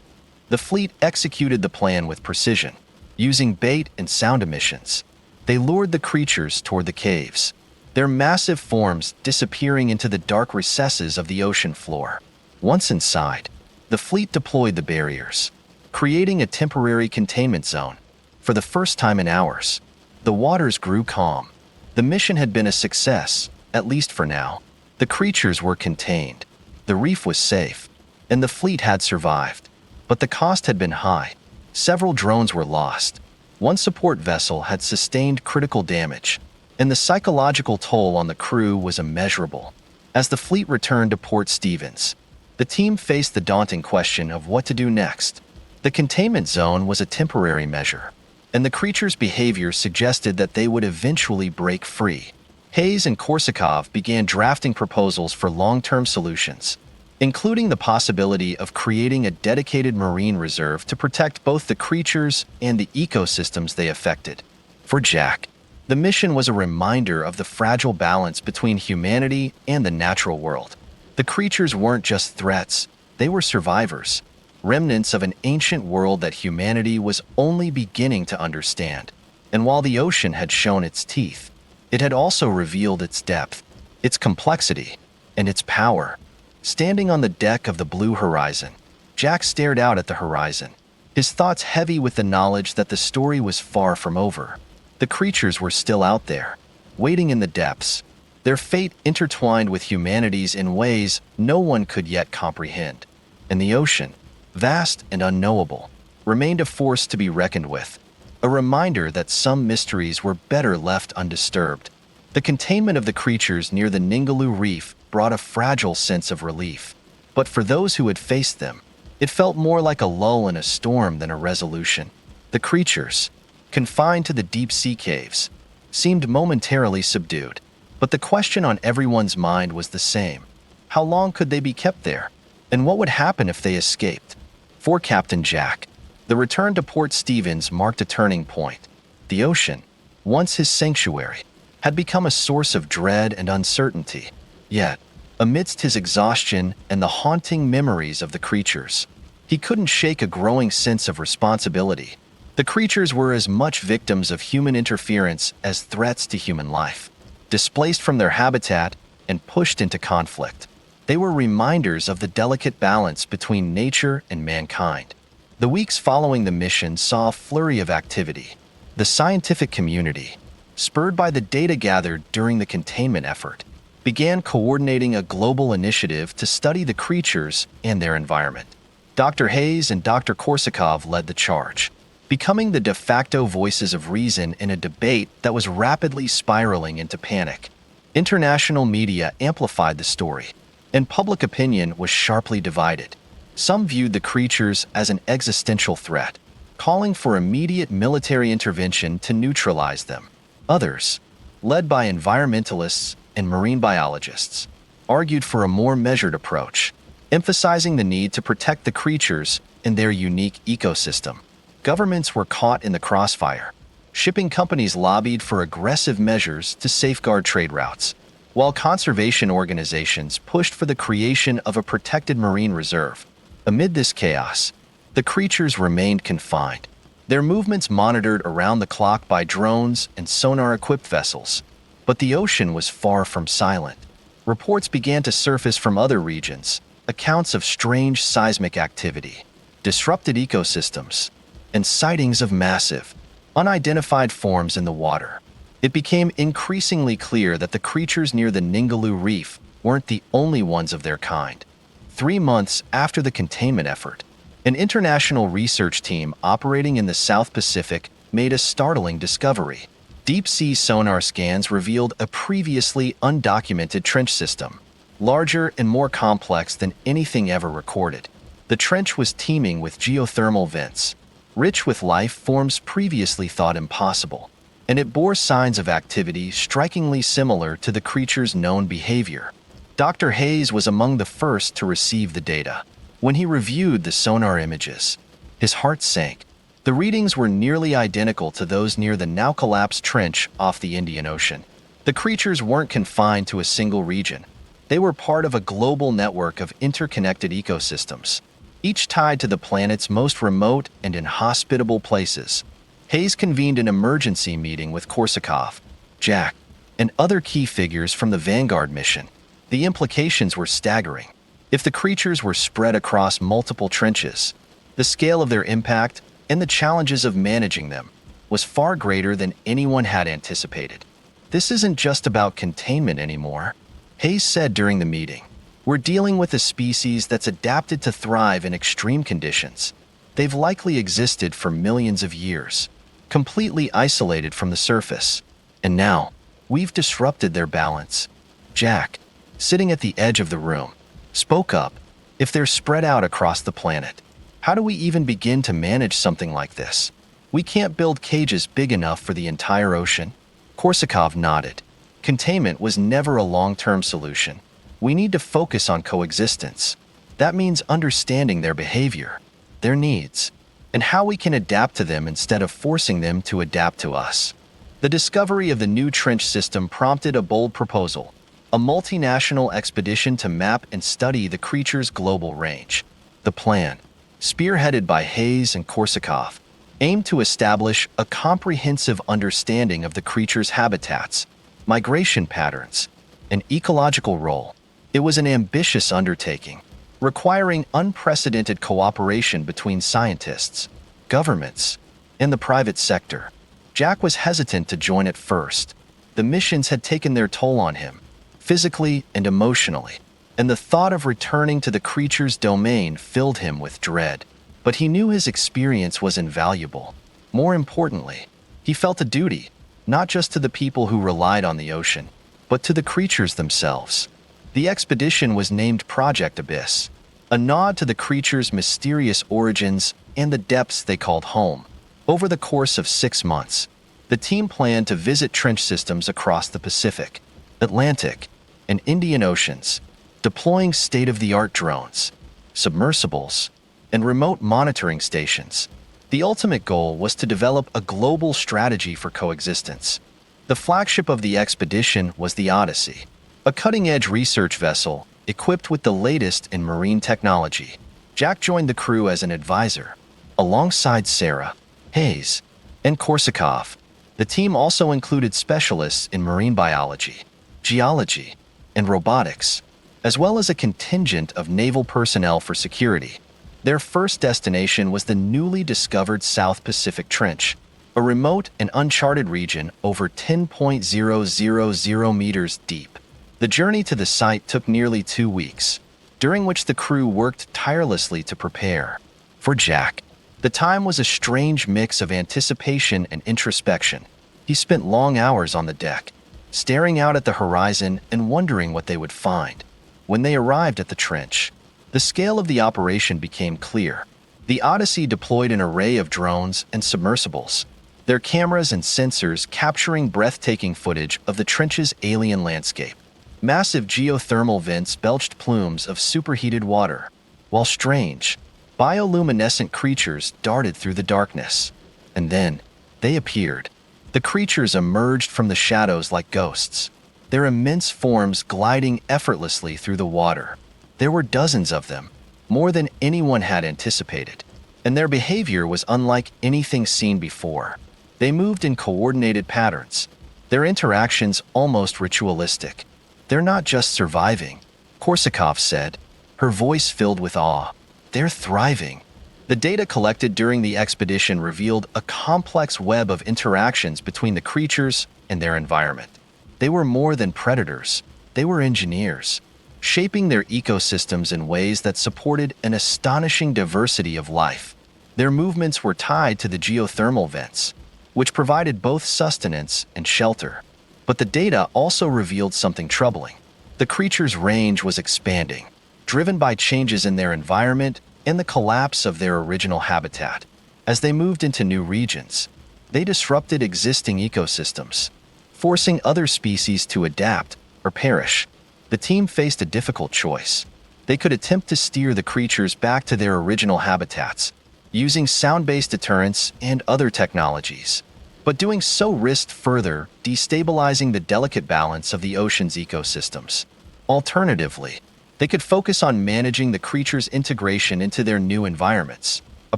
The fleet executed the plan with precision, using bait and sound emissions. They lured the creatures toward the caves, their massive forms disappearing into the dark recesses of the ocean floor. Once inside, the fleet deployed the barriers, creating a temporary containment zone. For the first time in hours, the waters grew calm. The mission had been a success, at least for now. The creatures were contained, the reef was safe, and the fleet had survived. But the cost had been high. Several drones were lost. One support vessel had sustained critical damage, and the psychological toll on the crew was immeasurable. As the fleet returned to Port Stevens, the team faced the daunting question of what to do next. The containment zone was a temporary measure, and the creatures' behavior suggested that they would eventually break free. Hayes and Korsakov began drafting proposals for long-term solutions, including the possibility of creating a dedicated marine reserve to protect both the creatures and the ecosystems they affected. For Jack, the mission was a reminder of the fragile balance between humanity and the natural world. The creatures weren't just threats, they were survivors, remnants of an ancient world that humanity was only beginning to understand. And while the ocean had shown its teeth, it had also revealed its depth, its complexity, and its power. Standing on the deck of the Blue Horizon, Jack stared out at the horizon, his thoughts heavy with the knowledge that the story was far from over. The creatures were still out there, waiting in the depths, their fate intertwined with humanity's in ways no one could yet comprehend. And the ocean, vast and unknowable, remained a force to be reckoned with, a reminder that some mysteries were better left undisturbed. The containment of the creatures near the Ningaloo Reef brought a fragile sense of relief. But for those who had faced them, it felt more like a lull in a storm than a resolution. The creatures, confined to the deep-sea caves, seemed momentarily subdued. But the question on everyone's mind was the same. How long could they be kept there? And what would happen if they escaped? For Captain Jack, the return to Port Stevens marked a turning point. The ocean, once his sanctuary, had become a source of dread and uncertainty. Yet, amidst his exhaustion and the haunting memories of the creatures. He couldn't shake a growing sense of responsibility. The creatures were as much victims of human interference as threats to human life. Displaced from their habitat and pushed into conflict, they were reminders of the delicate balance between nature and mankind. The weeks following the mission saw a flurry of activity. The scientific community, spurred by the data gathered during the containment effort, began coordinating a global initiative to study the creatures and their environment. Dr. Hayes and Dr. Korsakov led the charge, becoming the de facto voices of reason in a debate that was rapidly spiraling into panic. International media amplified the story, and public opinion was sharply divided. Some viewed the creatures as an existential threat, calling for immediate military intervention to neutralize them. Others, led by environmentalists and marine biologists, argued for a more measured approach, emphasizing the need to protect the creatures and their unique ecosystem. Governments were caught in the crossfire. Shipping companies lobbied for aggressive measures to safeguard trade routes, while conservation organizations pushed for the creation of a protected marine reserve. Amid this chaos, the creatures remained confined, their movements monitored around the clock by drones and sonar-equipped vessels. But the ocean was far from silent. Reports began to surface from other regions, accounts of strange seismic activity, disrupted ecosystems, and sightings of massive, unidentified forms in the water. It became increasingly clear that the creatures near the Ningaloo Reef weren't the only ones of their kind. 3 months after the containment effort, an international research team operating in the South Pacific made a startling discovery. Deep-sea sonar scans revealed a previously undocumented trench system, larger and more complex than anything ever recorded. The trench was teeming with geothermal vents, rich with life forms previously thought impossible, and it bore signs of activity strikingly similar to the creature's known behavior. Dr. Hayes was among the first to receive the data. When he reviewed the sonar images, his heart sank. The readings were nearly identical to those near the now-collapsed trench off the Indian Ocean. The creatures weren't confined to a single region. They were part of a global network of interconnected ecosystems, each tied to the planet's most remote and inhospitable places. Hayes convened an emergency meeting with Korsakov, Jack, and other key figures from the Vanguard mission. The implications were staggering. If the creatures were spread across multiple trenches, the scale of their impact and the challenges of managing them was far greater than anyone had anticipated. This isn't just about containment anymore, Hayes said during the meeting. We're dealing with a species that's adapted to thrive in extreme conditions. They've likely existed for millions of years, completely isolated from the surface. And now, we've disrupted their balance. Jack, sitting at the edge of the room, spoke up. If they're spread out across the planet, how do we even begin to manage something like this? We can't build cages big enough for the entire ocean. Korsakov nodded. Containment was never a long-term solution. We need to focus on coexistence. That means understanding their behavior, their needs, and how we can adapt to them instead of forcing them to adapt to us. The discovery of the new trench system prompted a bold proposal, a multinational expedition to map and study the creature's global range. The plan, spearheaded by Hayes and Korsakov, aimed to establish a comprehensive understanding of the creature's habitats, migration patterns, and ecological role. It was an ambitious undertaking, requiring unprecedented cooperation between scientists, governments, and the private sector. Jack was hesitant to join at first. The missions had taken their toll on him, physically and emotionally, and the thought of returning to the creature's domain filled him with dread. But he knew his experience was invaluable. More importantly, he felt a duty, not just to the people who relied on the ocean, but to the creatures themselves. The expedition was named Project Abyss, a nod to the creature's mysterious origins and the depths they called home. Over the course of 6 months, the team planned to visit trench systems across the Pacific, Atlantic, and Indian Oceans, deploying state-of-the-art drones, submersibles, and remote monitoring stations. The ultimate goal was to develop a global strategy for coexistence. The flagship of the expedition was the Odyssey, a cutting-edge research vessel equipped with the latest in marine technology. Jack joined the crew as an advisor, alongside Sarah, Hayes, and Korsakov. The team also included specialists in marine biology, geology, and robotics, as well as a contingent of naval personnel for security. Their first destination was the newly discovered South Pacific Trench, a remote and uncharted region over 10.000 meters deep. The journey to the site took nearly 2 weeks, during which the crew worked tirelessly to prepare. For Jack, the time was a strange mix of anticipation and introspection. He spent long hours on the deck, staring out at the horizon and wondering what they would find. When they arrived at the trench, the scale of the operation became clear. The Odyssey deployed an array of drones and submersibles, their cameras and sensors capturing breathtaking footage of the trench's alien landscape. Massive geothermal vents belched plumes of superheated water, while strange, bioluminescent creatures darted through the darkness. And then, they appeared. The creatures emerged from the shadows like ghosts, their immense forms gliding effortlessly through the water. There were dozens of them, more than anyone had anticipated, and their behavior was unlike anything seen before. They moved in coordinated patterns, their interactions almost ritualistic. "They're not just surviving," Korsakov said, her voice filled with awe. "They're thriving." The data collected during the expedition revealed a complex web of interactions between the creatures and their environment. They were more than predators. They were engineers, shaping their ecosystems in ways that supported an astonishing diversity of life. Their movements were tied to the geothermal vents, which provided both sustenance and shelter. But the data also revealed something troubling. The creatures' range was expanding, driven by changes in their environment and the collapse of their original habitat. As they moved into new regions, they disrupted existing ecosystems, forcing other species to adapt or perish. The team faced a difficult choice. They could attempt to steer the creatures back to their original habitats, using sound-based deterrents and other technologies. But doing so risked further destabilizing the delicate balance of the ocean's ecosystems. Alternatively, they could focus on managing the creatures' integration into their new environments, a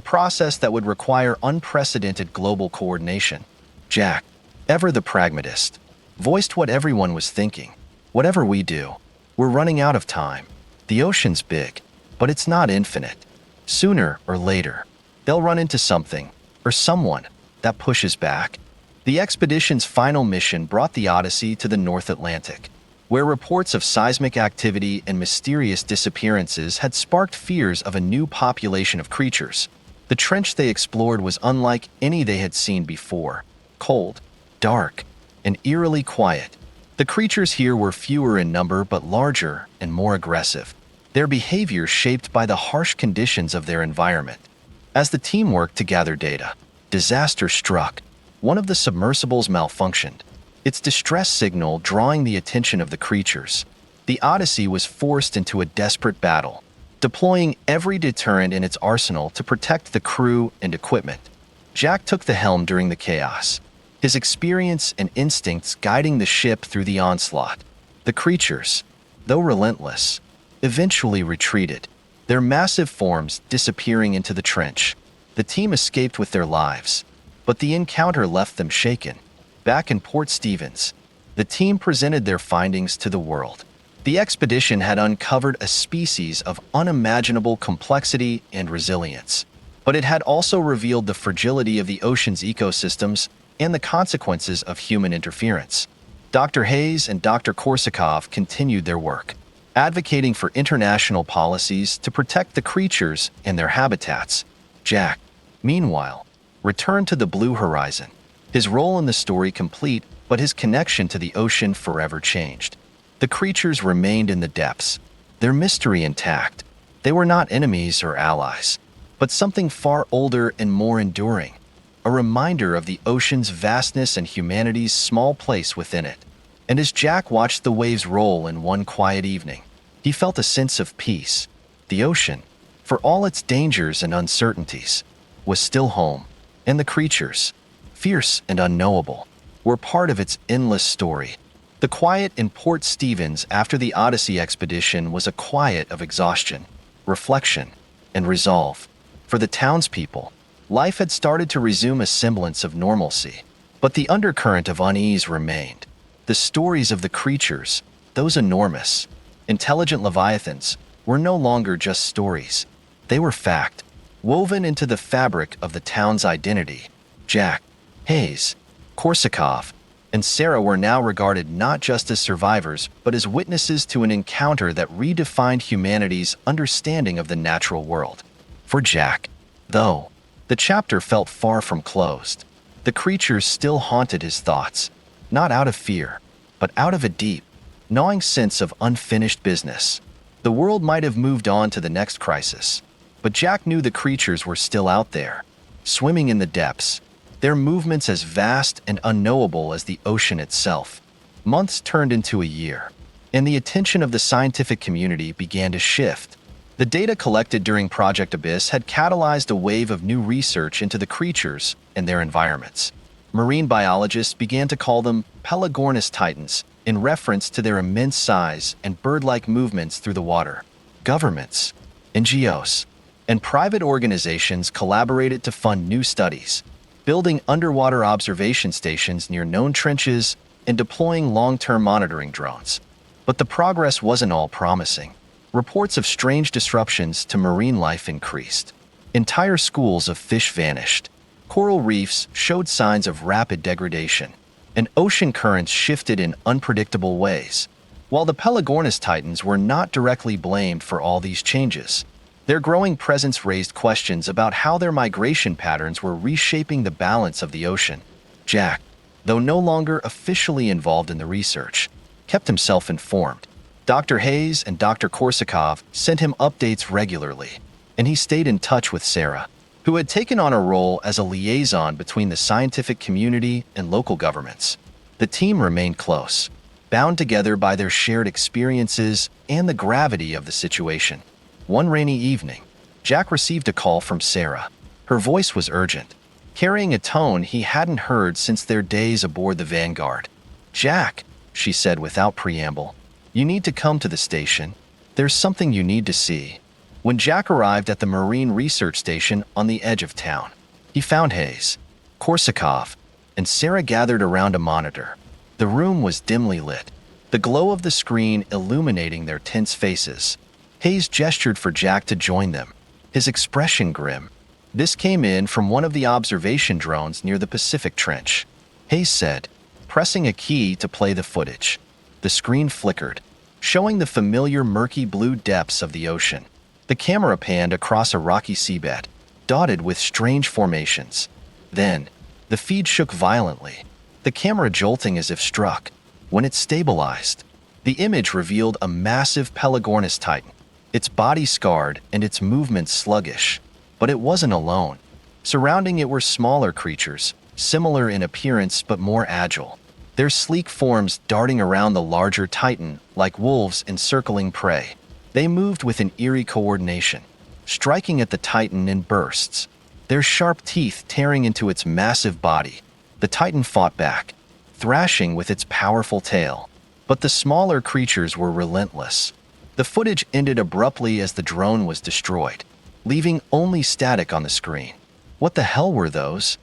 process that would require unprecedented global coordination. Jack, ever the pragmatist, voiced what everyone was thinking. "Whatever we do, we're running out of time. The ocean's big, but it's not infinite. Sooner or later, they'll run into something, or someone, that pushes back." The expedition's final mission brought the Odyssey to the North Atlantic, where reports of seismic activity and mysterious disappearances had sparked fears of a new population of creatures. The trench they explored was unlike any they had seen before: cold, dark, and eerily quiet. The creatures here were fewer in number but larger and more aggressive, their behavior shaped by the harsh conditions of their environment. As the team worked to gather data, disaster struck. One of the submersibles malfunctioned, its distress signal drawing the attention of the creatures. The Odyssey was forced into a desperate battle, deploying every deterrent in its arsenal to protect the crew and equipment. Jack took the helm during the chaos, his experience and instincts guiding the ship through the onslaught. The creatures, though relentless, eventually retreated, their massive forms disappearing into the trench. The team escaped with their lives, but the encounter left them shaken. Back in Port Stevens, the team presented their findings to the world. The expedition had uncovered a species of unimaginable complexity and resilience, but it had also revealed the fragility of the ocean's ecosystems and the consequences of human interference. Dr. Hayes and Dr. Korsakov continued their work, advocating for international policies to protect the creatures and their habitats. Jack, meanwhile, returned to the Blue Horizon, his role in the story complete, but his connection to the ocean forever changed. The creatures remained in the depths, their mystery intact. They were not enemies or allies, but something far older and more enduring, a reminder of the ocean's vastness and humanity's small place within it. And as Jack watched the waves roll in one quiet evening, he felt a sense of peace. The ocean, for all its dangers and uncertainties, was still home, and the creatures, fierce and unknowable, were part of its endless story. The quiet in Port Stevens after the Odyssey expedition was a quiet of exhaustion, reflection, and resolve. For the townspeople, life had started to resume a semblance of normalcy, but the undercurrent of unease remained. The stories of the creatures, those enormous, intelligent leviathans, were no longer just stories. They were fact, woven into the fabric of the town's identity. Jack, Hayes, Korsakov, and Sarah were now regarded not just as survivors, but as witnesses to an encounter that redefined humanity's understanding of the natural world. For Jack, though, the chapter felt far from closed. The creatures still haunted his thoughts, not out of fear, but out of a deep, gnawing sense of unfinished business. The world might have moved on to the next crisis, but Jack knew the creatures were still out there, swimming in the depths, their movements as vast and unknowable as the ocean itself. Months turned into a year, and the attention of the scientific community began to shift. The data collected during Project Abyss had catalyzed a wave of new research into the creatures and their environments. Marine biologists began to call them Pelagornis titans, in reference to their immense size and bird-like movements through the water. Governments, NGOs, and private organizations collaborated to fund new studies, building underwater observation stations near known trenches and deploying long-term monitoring drones. But the progress wasn't all promising. Reports of strange disruptions to marine life increased. Entire schools of fish vanished. Coral reefs showed signs of rapid degradation, and ocean currents shifted in unpredictable ways. While the Pelagornis titans were not directly blamed for all these changes, their growing presence raised questions about how their migration patterns were reshaping the balance of the ocean. Jack, though no longer officially involved in the research, kept himself informed. Dr. Hayes and Dr. Korsakov sent him updates regularly, and he stayed in touch with Sarah, who had taken on a role as a liaison between the scientific community and local governments. The team remained close, bound together by their shared experiences and the gravity of the situation. One rainy evening, Jack received a call from Sarah. Her voice was urgent, carrying a tone he hadn't heard since their days aboard the Vanguard. "Jack," she said without preamble, "you need to come to the station. There's something you need to see." When Jack arrived at the Marine Research Station on the edge of town, he found Hayes, Korsakov, and Sarah gathered around a monitor. The room was dimly lit, the glow of the screen illuminating their tense faces. Hayes gestured for Jack to join them, his expression grim. This came in from one of the observation drones near the Pacific Trench. Hayes said, pressing a key to play the footage. The screen flickered, showing the familiar murky blue depths of the ocean. The camera panned across a rocky seabed, dotted with strange formations. Then, the feed shook violently, the camera jolting as if struck. When it stabilized, the image revealed a massive Pelagornis titan, its body scarred and its movements sluggish. But it wasn't alone. Surrounding it were smaller creatures, similar in appearance but more agile, their sleek forms darting around the larger titan like wolves encircling prey. They moved with an eerie coordination, striking at the titan in bursts, their sharp teeth tearing into its massive body. The titan fought back, thrashing with its powerful tail. But the smaller creatures were relentless. The footage ended abruptly as the drone was destroyed, leaving only static on the screen. "What the hell were those?"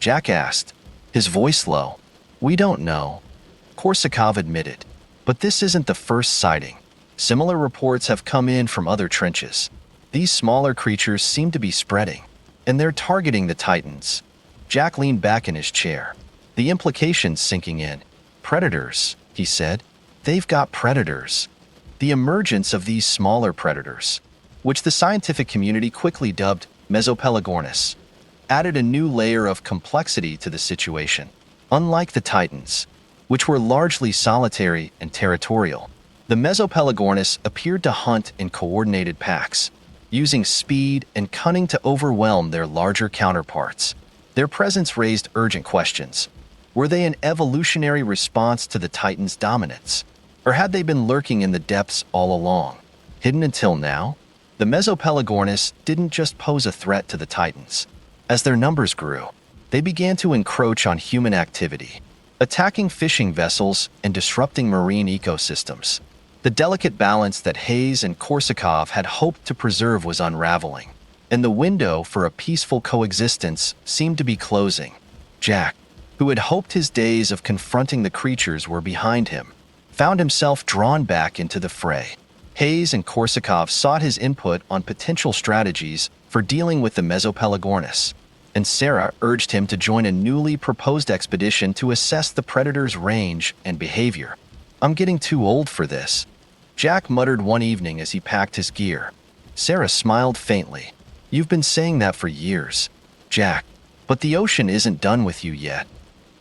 Jack asked, his voice low. "We don't know," Korsakov admitted. "But this isn't the first sighting. Similar reports have come in from other trenches. These smaller creatures seem to be spreading, and they're targeting the titans." Jack leaned back in his chair, the implications sinking in. "Predators," he said. "They've got predators." The emergence of these smaller predators, which the scientific community quickly dubbed Mesopelagornis, added a new layer of complexity to the situation. Unlike the titans, which were largely solitary and territorial, the Mesopelagornis appeared to hunt in coordinated packs, using speed and cunning to overwhelm their larger counterparts. Their presence raised urgent questions. Were they an evolutionary response to the Titans' dominance? Or had they been lurking in the depths all along, hidden until now? The Mesopelagornis didn't just pose a threat to the Titans. As their numbers grew, they began to encroach on human activity, attacking fishing vessels and disrupting marine ecosystems. The delicate balance that Hayes and Korsakov had hoped to preserve was unraveling, and the window for a peaceful coexistence seemed to be closing. Jack, who had hoped his days of confronting the creatures were behind him, found himself drawn back into the fray. Hayes and Korsakov sought his input on potential strategies for dealing with the Mesopelagornis, and Sarah urged him to join a newly proposed expedition to assess the predator's range and behavior. "I'm getting too old for this," Jack muttered one evening as he packed his gear. Sarah smiled faintly. "You've been saying that for years, Jack, but the ocean isn't done with you yet."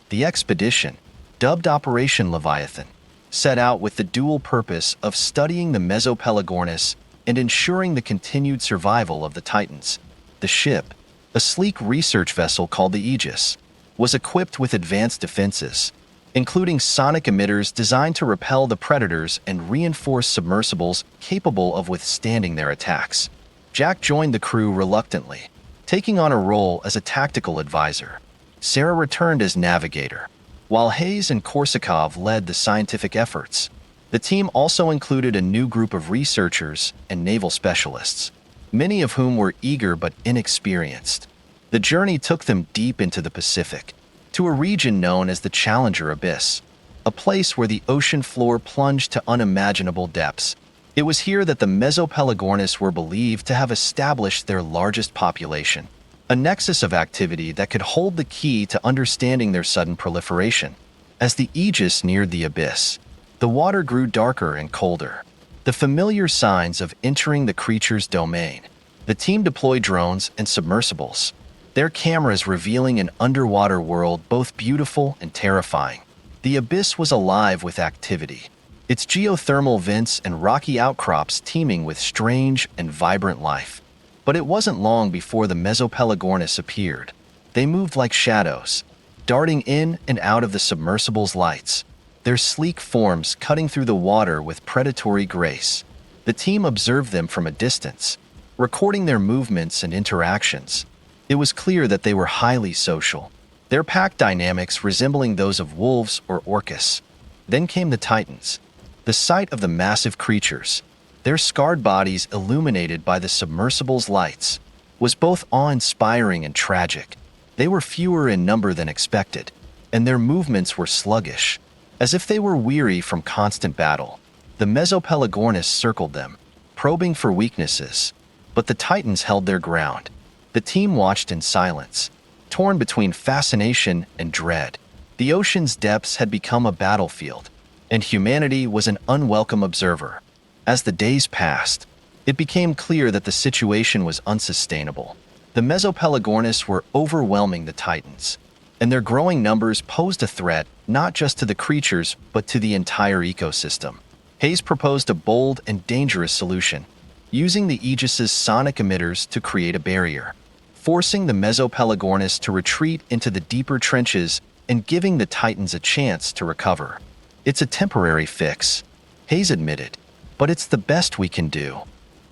The expedition, dubbed Operation Leviathan, set out with the dual purpose of studying the Mesopelagornis and ensuring the continued survival of the Titans. The ship, a sleek research vessel called the Aegis, was equipped with advanced defenses, including sonic emitters designed to repel the predators and reinforce submersibles capable of withstanding their attacks. Jack joined the crew reluctantly, taking on a role as a tactical advisor. Sarah returned as navigator, while Hayes and Korsakov led the scientific efforts. The team also included a new group of researchers and naval specialists, many of whom were eager but inexperienced. The journey took them deep into the Pacific, to a region known as the Challenger Abyss, a place where the ocean floor plunged to unimaginable depths. It was here that the Mesopelagornis were believed to have established their largest population, a nexus of activity that could hold the key to understanding their sudden proliferation. As the Aegis neared the abyss, the water grew darker and colder, the familiar signs of entering the creature's domain. The team deployed drones and submersibles, their cameras revealing an underwater world both beautiful and terrifying. The abyss was alive with activity, its geothermal vents and rocky outcrops teeming with strange and vibrant life. But it wasn't long before the Mesopelagornis appeared. They moved like shadows, darting in and out of the submersible's lights, their sleek forms cutting through the water with predatory grace. The team observed them from a distance, recording their movements and interactions. It was clear that they were highly social, their pack dynamics resembling those of wolves or orcas. Then came the Titans. The sight of the massive creatures, their scarred bodies illuminated by the submersible's lights, was both awe-inspiring and tragic. They were fewer in number than expected, and their movements were sluggish, as if they were weary from constant battle. The Mesopelagornis circled them, probing for weaknesses, but the Titans held their ground. The team watched in silence, torn between fascination and dread. The ocean's depths had become a battlefield, and humanity was an unwelcome observer. As the days passed, it became clear that the situation was unsustainable. The Mesopelagornis were overwhelming the Titans, and their growing numbers posed a threat not just to the creatures but to the entire ecosystem. Hayes proposed a bold and dangerous solution, using the Aegis's sonic emitters to create a barrier, forcing the Mesopelagornis to retreat into the deeper trenches and giving the Titans a chance to recover. "It's a temporary fix," Hayes admitted, "but it's the best we can do."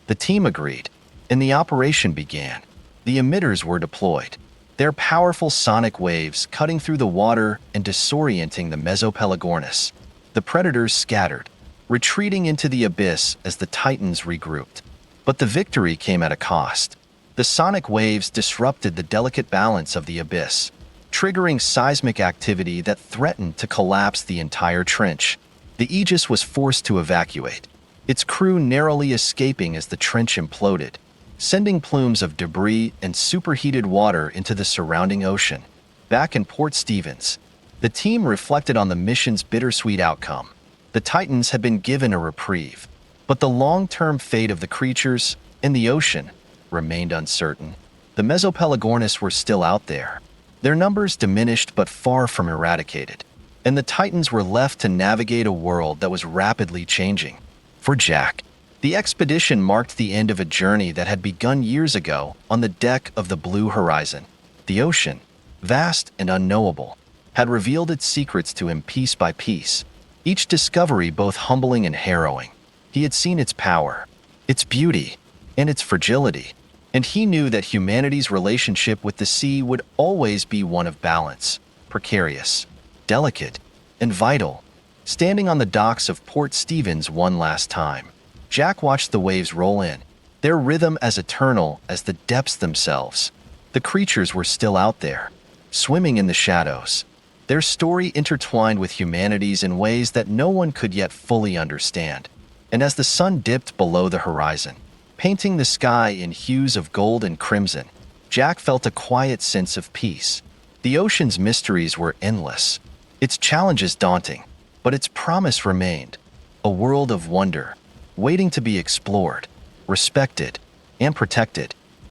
The team agreed, and the operation began. The emitters were deployed, their powerful sonic waves cutting through the water and disorienting the Mesopelagornis. The predators scattered, retreating into the abyss as the Titans regrouped. But the victory came at a cost. The sonic waves disrupted the delicate balance of the abyss, triggering seismic activity that threatened to collapse the entire trench. The Aegis was forced to evacuate, its crew narrowly escaping as the trench imploded, sending plumes of debris and superheated water into the surrounding ocean. Back in Port Stevens, the team reflected on the mission's bittersweet outcome. The Titans had been given a reprieve, but the long-term fate of the creatures in the ocean remained uncertain. The Mesopelagornis were still out there, their numbers diminished but far from eradicated, and the Titans were left to navigate a world that was rapidly changing. For Jack, the expedition marked the end of a journey that had begun years ago on the deck of the Blue Horizon. The ocean, vast and unknowable, had revealed its secrets to him piece by piece, each discovery both humbling and harrowing. He had seen its power, its beauty, and its fragility, and he knew that humanity's relationship with the sea would always be one of balance, precarious, delicate, and vital. Standing on the docks of Port Stevens one last time, Jack watched the waves roll in, their rhythm as eternal as the depths themselves. The creatures were still out there, swimming in the shadows, their story intertwined with humanity's in ways that no one could yet fully understand. And as the sun dipped below the horizon, painting the sky in hues of gold and crimson, Jack felt a quiet sense of peace. The ocean's mysteries were endless, its challenges daunting, but its promise remained, a world of wonder, waiting to be explored, respected, and protected.